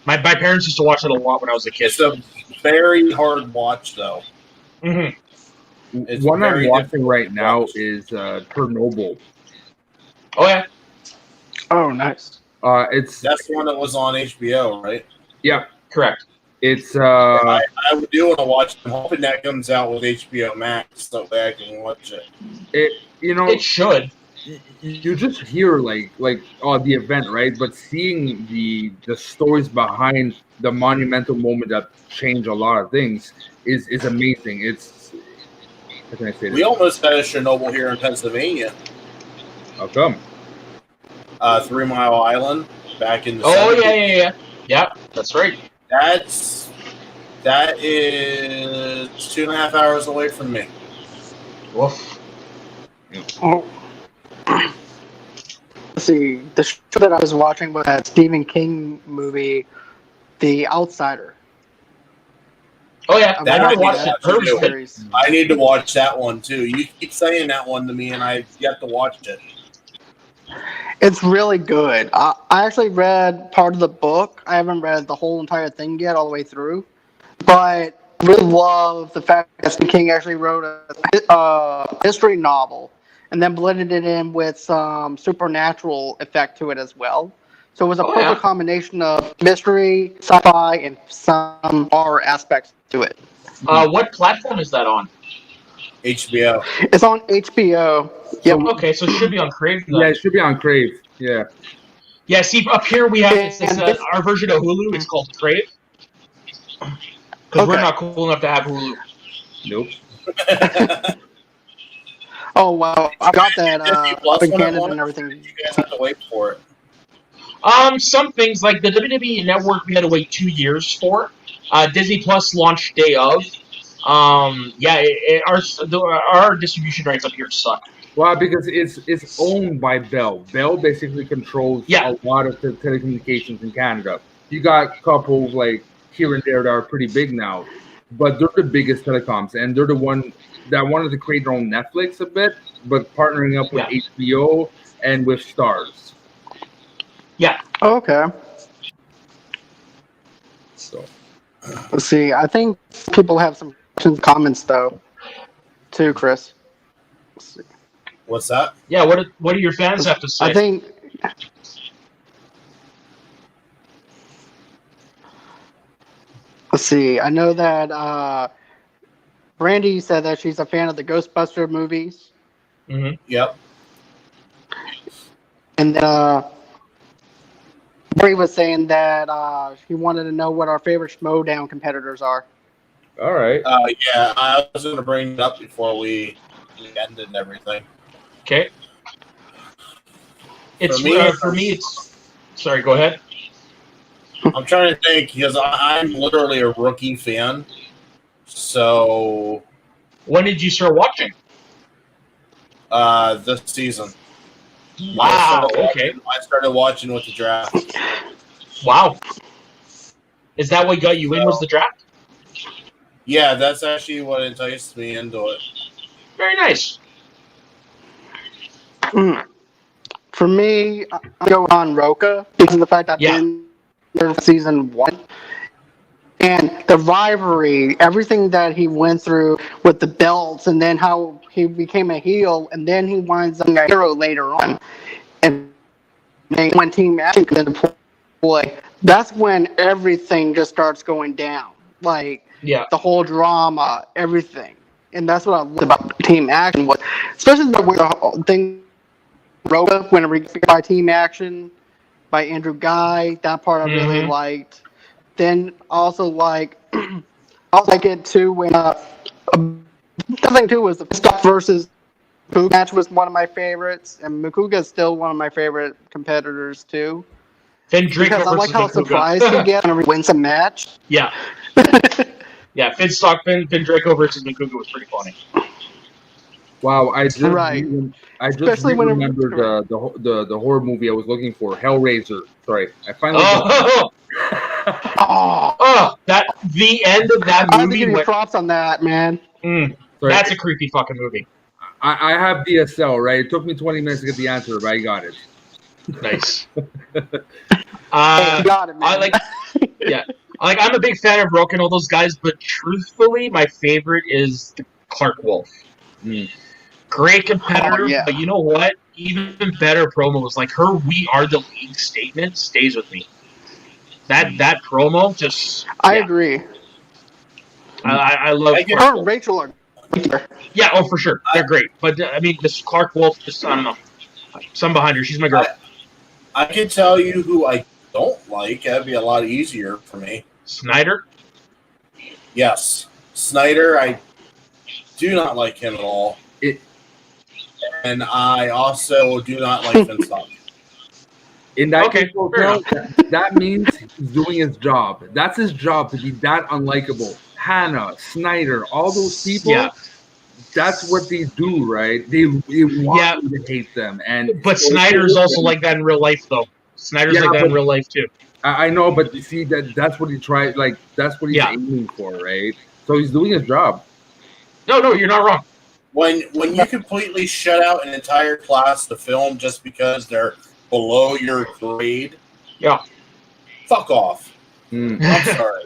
My parents used to watch it a lot when I was a kid. It's a very hard watch, though. Mm-hmm. One I'm watching right now is Chernobyl. Oh yeah. Oh, nice. That's the one that was on HBO, right? Yeah, correct. It's I do want to watch it. I'm hoping that comes out with HBO Max so that I can watch it. It should. You just hear like the event, right? But seeing the stories behind the monumental moment that changed a lot of things is amazing. It's how can I say this? We almost had a Chernobyl here in Pennsylvania. How come? 3 Mile Island back in the 70s. Yeah, that's right. That is 2.5 hours away from me. Woof. Oh. Let's see. The show that I was watching was that Stephen King movie, The Outsider. Oh yeah, I never watched it. I need to watch that one too. You keep saying that one to me, and I've yet to watch it. It's really good. I actually read part of the book. I haven't read the whole entire thing yet, all the way through. But I really love the fact that Stephen King actually wrote a history novel and then blended it in with some supernatural effect to it as well. So it was a perfect combination of mystery, sci-fi, and some horror aspects to it. What platform is that on? HBO. It's on HBO. Yep. Okay, so it should be on Crave. Yeah, it should be on Crave. Yeah. Yeah, see, up here we have our version of Hulu. It's called Crave. Because we're not cool enough to have Hulu. Nope. Oh, wow. I got that up in Canada and everything. You guys have to wait for it. Some things, like the WWE Network, we had to wait 2 years for. Disney Plus launched day of. Our distribution rights up here suck. Well, because it's owned by Bell. Bell basically controls a lot of the telecommunications in Canada. You got a couple like here and there that are pretty big now, but they're the biggest telecoms, and they're the one that wanted to create their own Netflix a bit, but partnering up with HBO and with Stars. Yeah. Okay. So let's see. I think people have some comments though, too, Chris. Let's see. What's that? Yeah, what do your fans have to say? I think. Let's see. I know that Brandy said that she's a fan of the Ghostbuster movies. Mm-hmm. Yep. And Bray was saying that he wanted to know what our favorite Schmodown competitors are. All right. Yeah, I was going to bring it up before we ended and everything. Okay. It's for me. It's sorry. Go ahead. I'm trying to think because I'm literally a rookie fan. So, when did you start watching? This season. Wow. Okay. I started watching with the draft. Wow. Is that what got you in? Was the draft? Yeah, that's actually what enticed me into it. Very nice. For me, I go on Roca because of the fact I've been there season 1. And the rivalry, everything that he went through with the belts, and then how he became a heel, and then he winds up a hero later on. And then when Team Action comes into play, that's when everything just starts going down. Like, the whole drama, everything. And that's what I loved about Team Action, was, especially with the whole thing. Roca, when it by Team Action, by Andrew Guy, that part I really liked. Then also like it too when the thing too was the Stuff versus Makuga match was one of my favorites, and Makuga is still one of my favorite competitors too. Finn Draco because I like how Makuga. surprised he gets whenever he wins a match. Yeah. Yeah, Finn Draco versus Makuga was pretty funny. Wow, I just Especially remembered the horror movie I was looking for, Hellraiser. Sorry, I finally. That the end of that movie. I have to give you props on that, man. That's a creepy fucking movie. I have DSL, right? It took me 20 minutes to get the answer, but I got it. Nice. You got it, man. I'm a big fan of Rock and all those guys, but truthfully, my favorite is the Clark Wolf. Great competitor, but you know what? Even better promos. Like her "We Are the League" statement stays with me. That promo just. I agree. I love her and Rachel are. Yeah, oh for sure, they're great. But I mean, this Clark Wolf, just I don't know, some behind her. She's my girl. I can tell you who I don't like. That'd be a lot easier for me. Snyder. Yes, Snyder. I do not like him at all. And I also do not like Finstock. In that case, that means he's doing his job. That's his job, to be that unlikable. Hannah, Snyder, all those people, that's what they do, right? They want you to hate them. But Snyder's also like that in real life, though. Snyder's like that in real life, too. I know, but you see, that's what he tried, like, that's what he's aiming for, right? So he's doing his job. No, you're not wrong. When you completely shut out an entire class to film just because they're below your grade, fuck off. I'm sorry.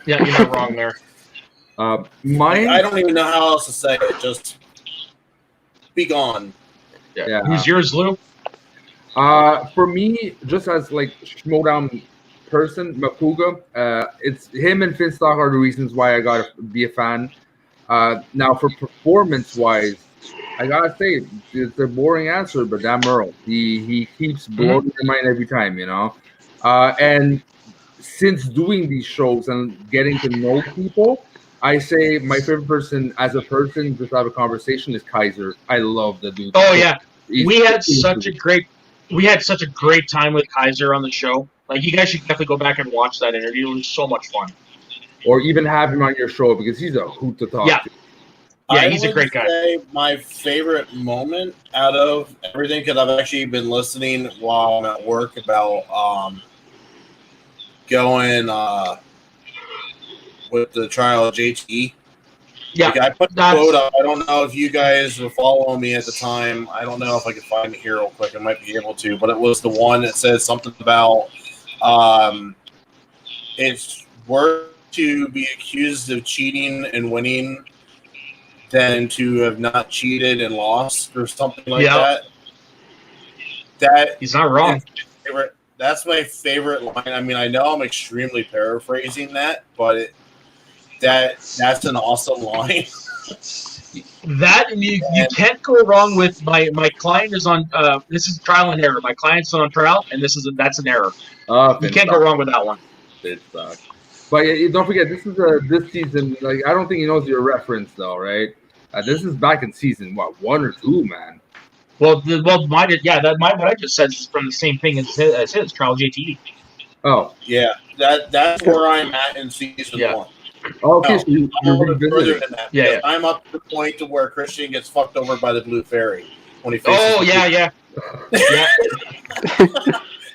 Yeah, you're not wrong there. I don't even know how else to say it. Just be gone. Yeah. Who's yours, Lou? For me, just as like Schmodown person, Makuga, it's him and Finstock are the reasons why I gotta be a fan. Now, for performance-wise, I gotta say it's a boring answer, but damn Merle, he keeps blowing your mind every time, you know. And since doing these shows and getting to know people, I say my favorite person as a person, just have a conversation, is Kaiser. I love the dude. Oh yeah, we had such a great time with Kaiser on the show. Like you guys should definitely go back and watch that interview. It was so much fun. or even have him on your show because he's a hoot to talk to. Yeah, he's a great guy. Say my favorite moment out of everything, because I've actually been listening while I'm at work about going with the trial of JTE. Yeah, like I put the quote up. I don't know if you guys were following me at the time. I don't know if I can find it here real quick. I might be able to, but it was the one that says something about it's worth to be accused of cheating and winning than to have not cheated and lost, or something like that. That he's not wrong. That's my favorite line. I mean, I know I'm extremely paraphrasing that, but that's an awesome line. That you can't go wrong with. My client is on. This is trial and error. My client's on trial, and that's an error. You can't go wrong with that one. It sucks. But don't forget, this is this season. Like, I don't think he knows your reference though, right? This is back in season 1 or 2, man. Well, what I just said is from the same thing as his trial JTE. Oh, yeah, that's where I'm at in season 1. Oh, okay, so you're further than that. Yeah, I'm up to the point to where Christian gets fucked over by the blue fairy when he faces. Oh yeah.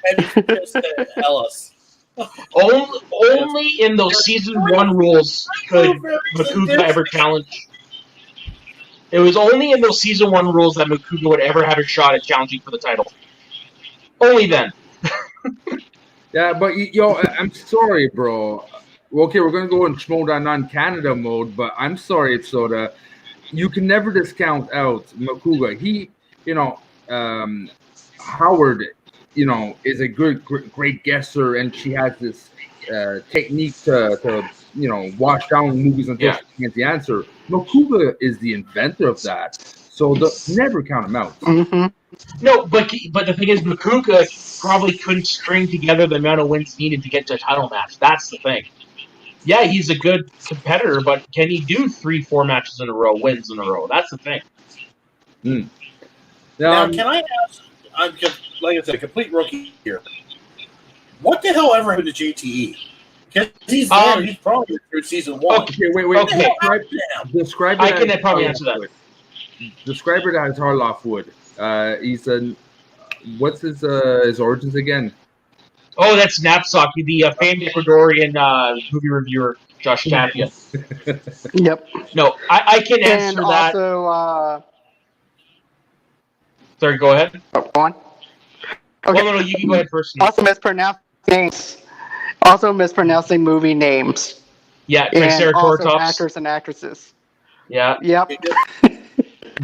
And he just Ellis. Only in those season 1 rules could Makuga ever challenge. It was only in those season 1 rules that Makuga would ever have a shot at challenging for the title. Only then. Yeah, but I'm sorry, bro. Okay, we're gonna go in Schmoes non-Canada mode, but I'm sorry, Soda. You can never discount out Makuga. He, Howard, is a great guesser, and she has this technique to wash down movies until she gets the answer. Makuga is the inventor of that, so never count him out. Mm-hmm. No, but the thing is, Makuga probably couldn't string together the amount of wins needed to get to a title match. That's the thing. Yeah, he's a good competitor, but can he do 3-4 matches in a row, wins in a row? That's the thing. Now, can I ask? I'm just, like I said, a complete rookie here. What the hell ever happened to JTE? Because he's there. He's probably through season 1. Okay, wait. Okay. Describe it. I can probably answer that. Describe it as Harloff would. He's what's his origins again? Oh, that's Knapsack, the famed Ecuadorian movie reviewer, Josh Tapia. Yep. No, I can answer and that. Also, sorry, go ahead. Go on. Okay. No, you can go ahead first. Also mispronouncing names. Also mispronouncing movie names. Yeah, and also actors and actresses. Yeah. Yep.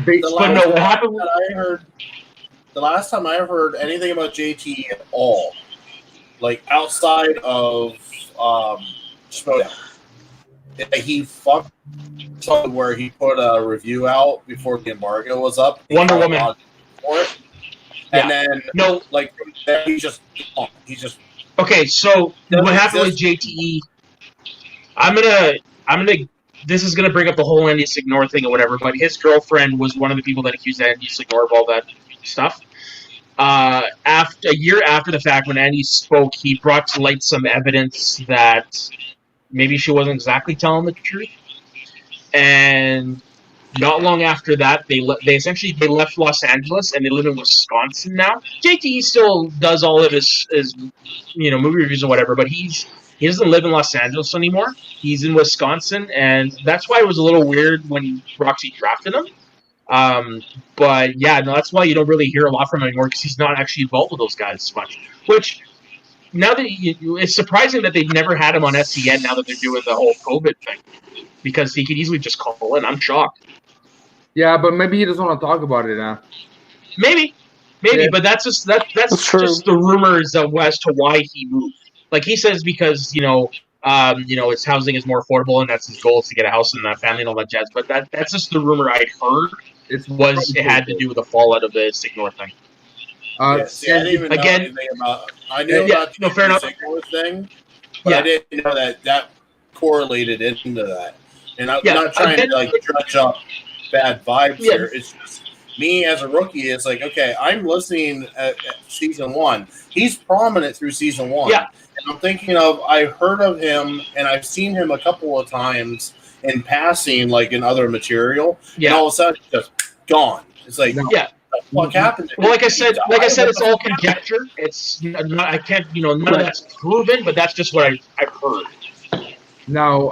What happened? The last time I heard anything about JT at all, like outside of Schmoes, he fucked something where he put a review out before the embargo was up. Wonder Woman. For it. And then he's just okay. So what happened with JTE? I'm gonna. This is gonna bring up the whole Andy Signore thing or whatever. But his girlfriend was one of the people that accused Andy Signore of all that stuff. A year after the fact, when Andy spoke, he brought to light some evidence that maybe she wasn't exactly telling the truth. And not long after that, they left Los Angeles and they live in Wisconsin now. JT still does all of his movie reviews or whatever, but he doesn't live in Los Angeles anymore. He's in Wisconsin, and that's why it was a little weird when Roxy drafted him. But yeah, no, that's why you don't really hear a lot from him anymore, because he's not actually involved with those guys as much. Which, now that it's surprising that they've never had him on SCN now that they're doing the whole COVID thing, because he could easily just call in. I'm shocked. Yeah, but maybe he doesn't want to talk about it now. Maybe, but that's just just the rumors as to why he moved. Like he says, because his housing is more affordable, and that's his goal, is to get a house and a family and all that jazz. But that's just the rumor I'd heard. It had to do with the fallout of the Signore thing. I didn't even know anything about. I knew about the Signore thing, but I didn't know that correlated into that. And I'm not trying to dredge up bad vibes here. It's just Me as a rookie, it's like, okay, I'm listening at season 1. He's prominent through season 1. Yeah. And I'm thinking of, I've heard of him and I've seen him a couple of times in passing, like in other material. Yeah. And all of a sudden, he's just gone. It's like, yeah. What happened? Well, like I said, it's all conjecture. It's not, I can't, none of that's proven, but that's just what I've heard. Now,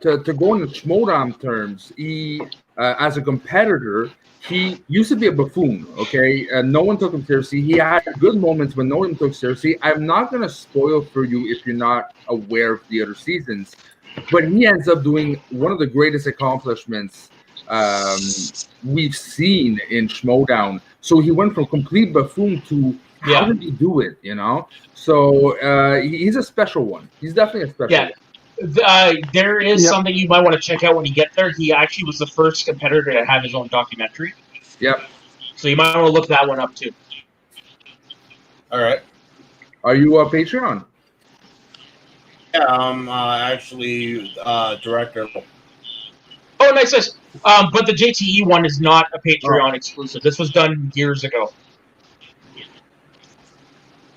to go into Schmoes terms, he, as a competitor, he used to be a buffoon, okay? No one took him seriously. He had good moments, but no one took seriously. I'm not going to spoil for you if you're not aware of the other seasons, but he ends up doing one of the greatest accomplishments we've seen in Schmoes. So he went from complete buffoon to how did he do it, So he's a special one. He's definitely a special one. There is something you might want to check out when you get there. He actually was the first competitor to have his own documentary. Yep. So you might want to look that one up too. All right. Are you a Patreon? Yeah, I'm actually director. Oh, nice. But the JTE one is not a Patreon exclusive. This was done years ago.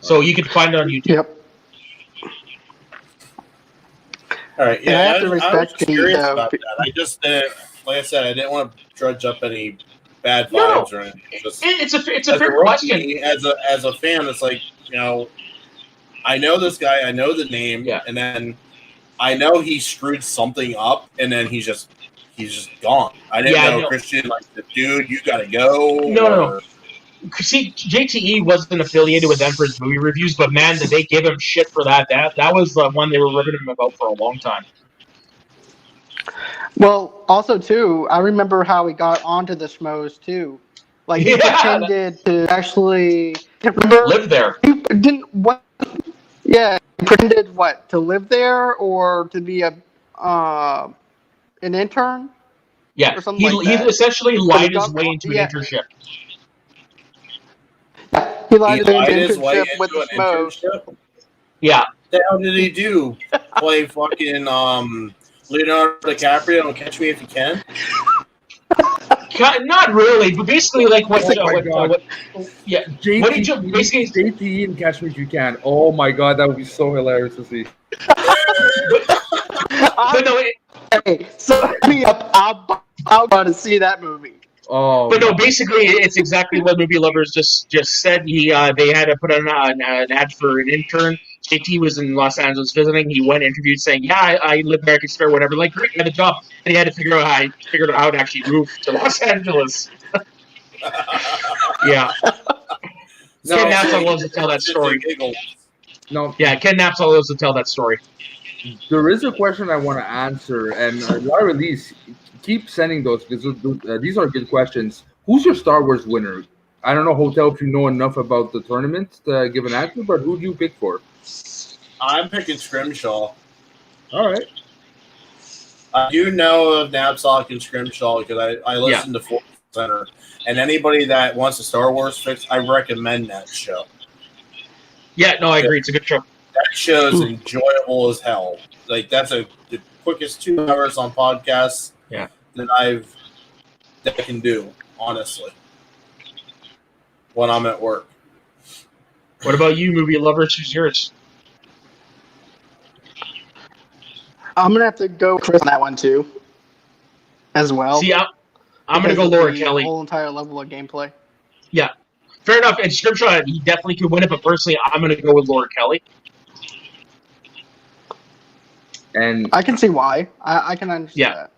So you can find it on YouTube. Yep. All right. Yeah, I have to respect curious about that. I just didn't, like I said, I didn't want to drudge up any bad vibes or anything. It's a fair question. As a fan, it's like, I know this guy, I know the name, and then I know he screwed something up, and then he's just gone. I didn't know Christian, like, the dude, you gotta go. No. See, JTE wasn't affiliated with them for his movie reviews, but man, did they give him shit for that. That was the one they were ripping him about for a long time. Well, also, too, I remember how he got onto the Schmoes, too. Like, he pretended to actually... live there. He didn't... What? Yeah, he pretended, to live there or to be an intern? Yeah, or something like that. He essentially lied his way into an internship. He lied his way into with the Schmoes. Yeah. What the hell did he do? Play fucking Leonardo DiCaprio on Catch Me If You Can? Not really, but basically, like what JT, basically JT and Catch Me If You Can. Oh my god, that would be so hilarious to see. But no, hey, sign me up. I'll go to see that movie. Oh, but no, basically, it's exactly what Movie Lovers just said. They had to put an ad for an intern. JT was in Los Angeles visiting. He went interviewed saying, "Yeah, I live there. I can spare whatever." Like, great, he had a job, and he had to figure out how to actually move to Los Angeles. Yeah. Ken Napsall loves to tell that story. No. Yeah, Ken Napsall loves to tell that story. There is a question I want to answer, and Lease, keep sending those because these are good questions. Who's your Star Wars winner? I don't know, Hotel, if you know enough about the tournament to give an answer, but who do you pick for? I'm picking Scrimshaw. All right. I do know of Napsok and Scrimshaw because I listen to Force Center, and anybody that wants a Star Wars fix, I recommend that show. Yeah, no, I agree. It's a good show. That show is enjoyable as hell. Like, that's the quickest 2 hours on podcasts that I can do, honestly, when I'm at work. What about you, Movie Lovers? Who's yours? I'm going to have to go Chris on that one, too, as well. See, I'm going to go Laura Kelly. The whole entire level of gameplay. Yeah. Fair enough. And Scrimshaw, he definitely could win it, but personally, I'm going to go with Laura Kelly. And I can see why. I can understand that.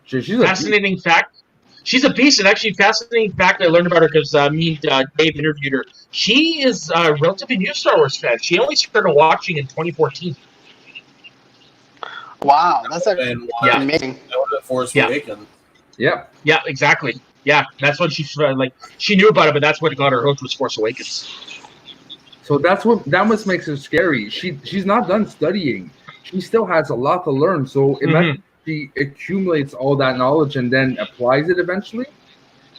She's fascinating fact. She's a beast, and actually, fascinating fact I learned about her because me and Dave interviewed her. She is a relatively new Star Wars fan. She only started watching in 2014. Wow, that's amazing. That was at Force Awakens. Yeah. Yeah, exactly. Yeah, that's what she knew about it, but that's what got her hooked was Force Awakens. So that what makes her scary. She's not done studying. She still has a lot to learn. So imagine she accumulates all that knowledge and then applies it eventually.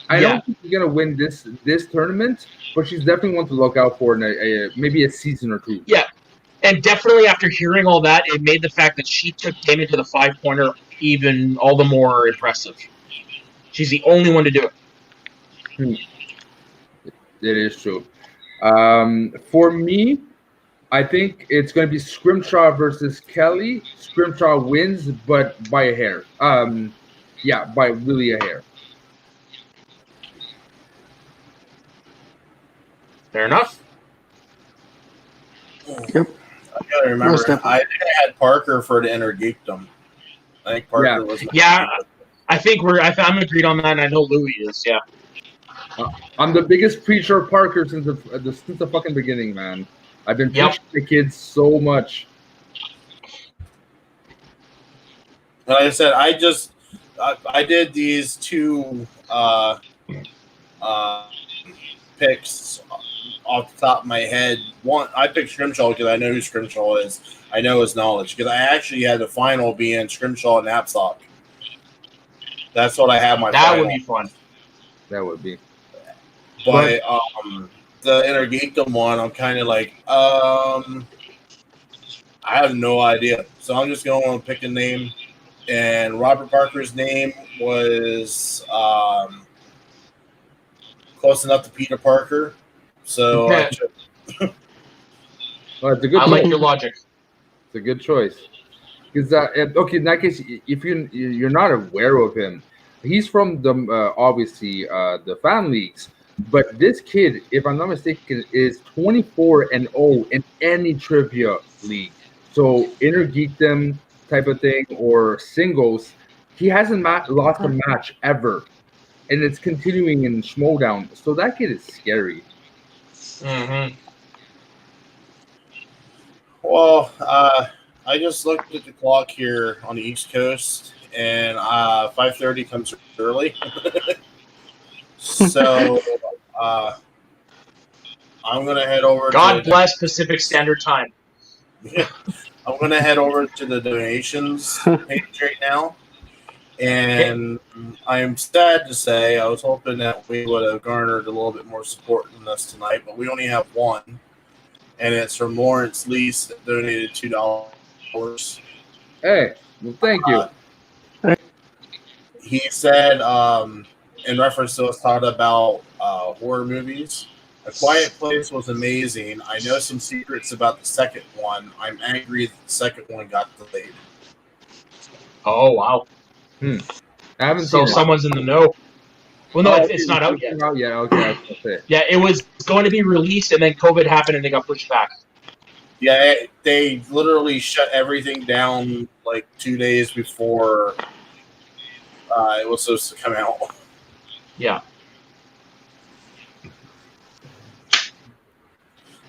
I don't think she's gonna win this tournament, but she's definitely one to look out for in maybe a season or two. Yeah, and definitely after hearing all that, it made the fact that she took Damon to the 5-pointer even all the more impressive. She's the only one to do it. Hmm. It is true. For me, I think it's going to be Scrimshaw versus Kelly. Scrimshaw wins, but by a hair. Yeah, by really a hair. Fair enough. Yep. I gotta remember. Most definitely. I think I had Parker for the inner geekdom. I think Parker was. Yeah, I think I'm agreed on that, and I know Louis is. Yeah. I'm the biggest preacher of Parker since the fucking beginning, man. I've been preaching to the kids so much. Like I said, I did these two picks off the top of my head. One, I picked Scrimshaw because I know who Scrimshaw is. I know his knowledge because I actually had the final being Scrimshaw and Knapsack. That's what I had my. That final. would be fun. That would be. But the inner geekdom one, I'm kind of like, I have no idea. So I'm just going to pick a name. And Robert Parker's name was close enough to Peter Parker. So it's a good I like your logic. It's a good choice. Because okay, in that case, if you're not aware of him, he's from the obviously the fan leagues. But this kid, if I'm not mistaken, is 24-0 in any trivia league. So inner geekdom type of thing or singles, he hasn't lost a match ever, and it's continuing in Schmodown. So that kid is scary. Mm-hmm. Well, I just looked at the clock here on the East Coast, and 5:30 comes early. So I'm gonna head over. God bless Pacific Standard Time. I'm gonna head over to the donations page right now, and I'm sad to say I was hoping that we would have garnered a little bit more support than this tonight, but we only have one, and it's from Lawrence Lease that donated $2. Hey, well, thank you. He said, in reference to us talking about horror movies, A Quiet Place was amazing. I know some secrets about the second one. I'm angry that the second one got delayed. Oh, wow. I haven't so seen someone's in the know. Well, no, it's not out yet. Yeah, okay, that's it. Yeah, it was going to be released, and then COVID happened, and they got pushed back. Yeah, they literally shut everything down like 2 days before it was supposed to come out. Yeah.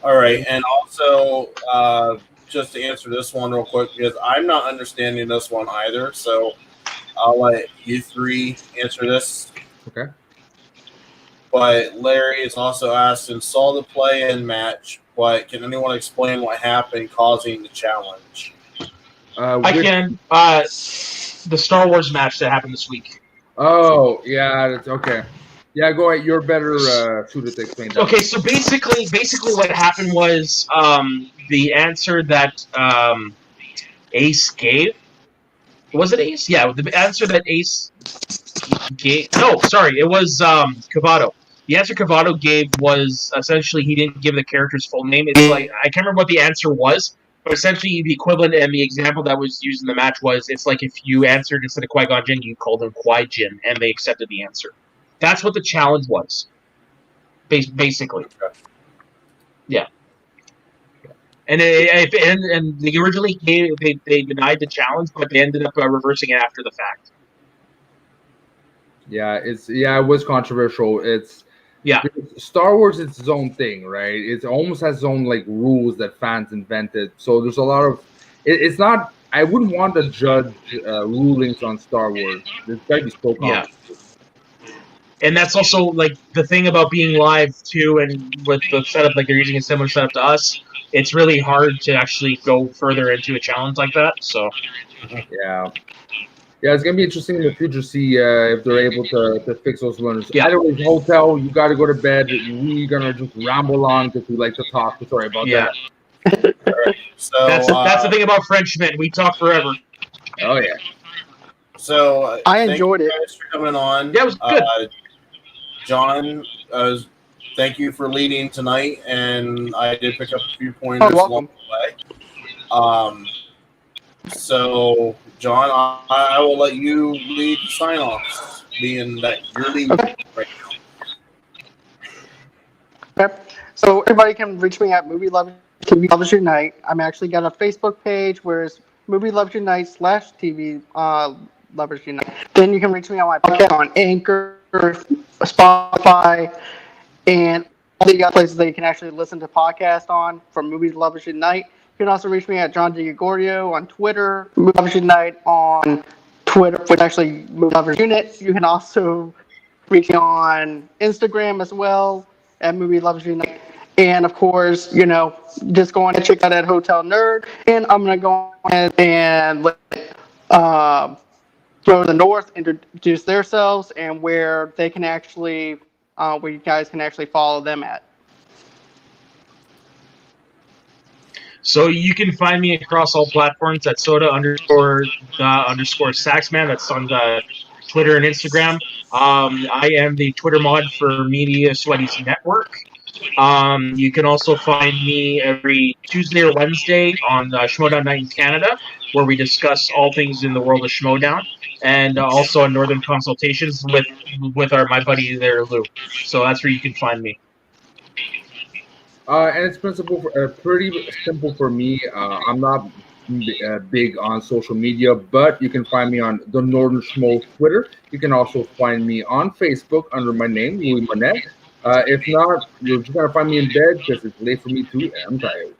All right, and also just to answer this one real quick, because I'm not understanding this one either, so I'll let you three answer this. Okay. But Larry is also asked and saw the play-in match, but can anyone explain what happened causing the challenge? I can. The Star Wars match that happened this week. Oh, yeah, that's okay. Yeah, go ahead. You're better suited to explain that. Okay, so basically what happened was the answer that Ace gave. Was it Ace? Yeah, the answer that Ace gave. No, sorry, it was Cavato. The answer Cavato gave was essentially he didn't give the character's full name. It's like I can't remember what the answer was, but essentially the equivalent and the example that was used in the match was it's like if you answered instead of Qui-Gon Jinn, you called him Qui-Jin, and they accepted the answer. That's what the challenge was, basically. Yeah. And they originally they denied the challenge, but they ended up reversing it after the fact. Yeah, it was controversial. Star Wars is its own thing, right? It almost has its own like rules that fans invented. So there's a lot of it's not. I wouldn't want to judge rulings on Star Wars. There's got to be so complicated. Yeah. And that's also like the thing about being live too, and with the setup, like they're using a similar setup to us. It's really hard to actually go further into a challenge like that. So, yeah, it's gonna be interesting in the future to see if they're able to fix those learners. Yeah. Either way, hotel, you got to go to bed. We're gonna just ramble on because we like to talk. Sorry about that. Right. So that's the thing about Frenchmen. We talk forever. Oh yeah. So I enjoyed it. Thanks for coming on. Yeah, it was good. John, thank you for leading tonight, and I did pick up a few pointers along the way. So, John, I will let you lead the sign-offs, being that you're leading right now. Okay. So everybody can reach me at Movie Loves Your Night. I'm actually got a Facebook page where it's Movie Loves Your Night /TV Lovers Unite. Then you can reach me on my podcast on Anchor, Spotify, and all the other places that you can actually listen to podcasts on from Movie Lovers Unite. You can also reach me at John Digregorio on Twitter, Movie Lovers Unite on Twitter, which actually Movie Lovers Unit. You can also reach me on Instagram as well at Movie Lovers Unite. And of course, just go on and check out at Hotel Nerd. And I'm gonna go ahead and let Go to the North, introduce themselves, and where they can actually, where you guys can actually follow them at. So you can find me across all platforms at soda_saxman. That's on Twitter and Instagram. I am the Twitter mod for Media Sweaties Network. You can also find me every Tuesday or Wednesday on Schmoedown Night in Canada, where we discuss all things in the world of Schmoedown, and also on Northern Consultations with my buddy there, Lou. So that's where you can find me. And it's pretty simple for me. I'm not big on social media, but you can find me on the Northern Schmoes Twitter. You can also find me on Facebook under my name, Louis Monette. If not, you're just gonna find me in bed because it's late for me too, and I'm tired.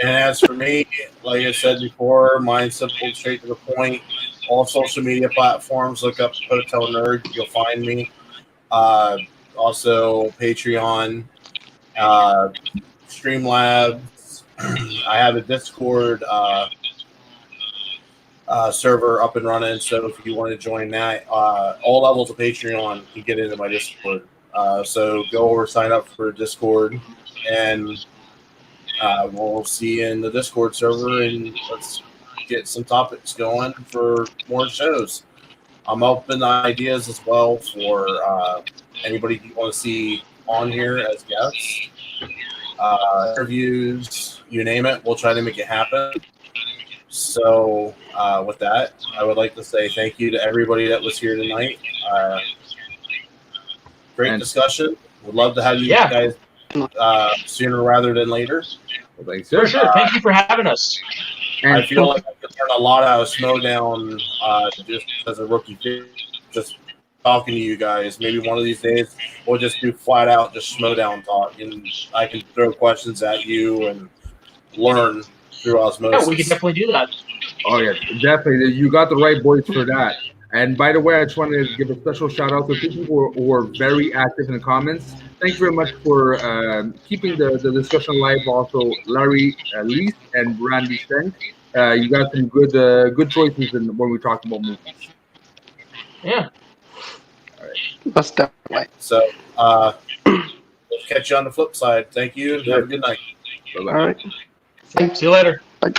And as for me, like I said before, mine's simple, straight to the point. All social media platforms, look up Hotel Nerd, you'll find me. Also, Patreon, Streamlabs. I have a Discord server up and running, so if you want to join that, all levels of Patreon, you get into my Discord. So go over, sign up for Discord, and we'll see you in the Discord server, and let's get some topics going for more shows. I'm open to ideas as well for anybody you want to see on here as guests, interviews, you name it. We'll try to make it happen. So with that, I would like to say thank you to everybody that was here tonight. Great discussion. Would love to have you guys sooner rather than later. Well, thanks, sir. For sure. Thank you for having us. I feel like I could learn a lot out of Schmoedown just as a rookie, just talking to you guys. Maybe one of these days we'll just do flat out just Schmoedown talk, and I can throw questions at you and learn through osmosis. Yeah, we can definitely do that. Oh yeah, definitely. You got the right voice for that. And by the way, I just wanted to give a special shout out to people who were very active in the comments. Thank you very much for keeping the discussion alive. Also, Larry, Lease, and Randy Steng. You got some good choices when we talk about movies. Yeah. All right. That's definitely. So, we'll catch you on the flip side. Thank you. Have a good night. Bye-bye. All right. See you later. Bye.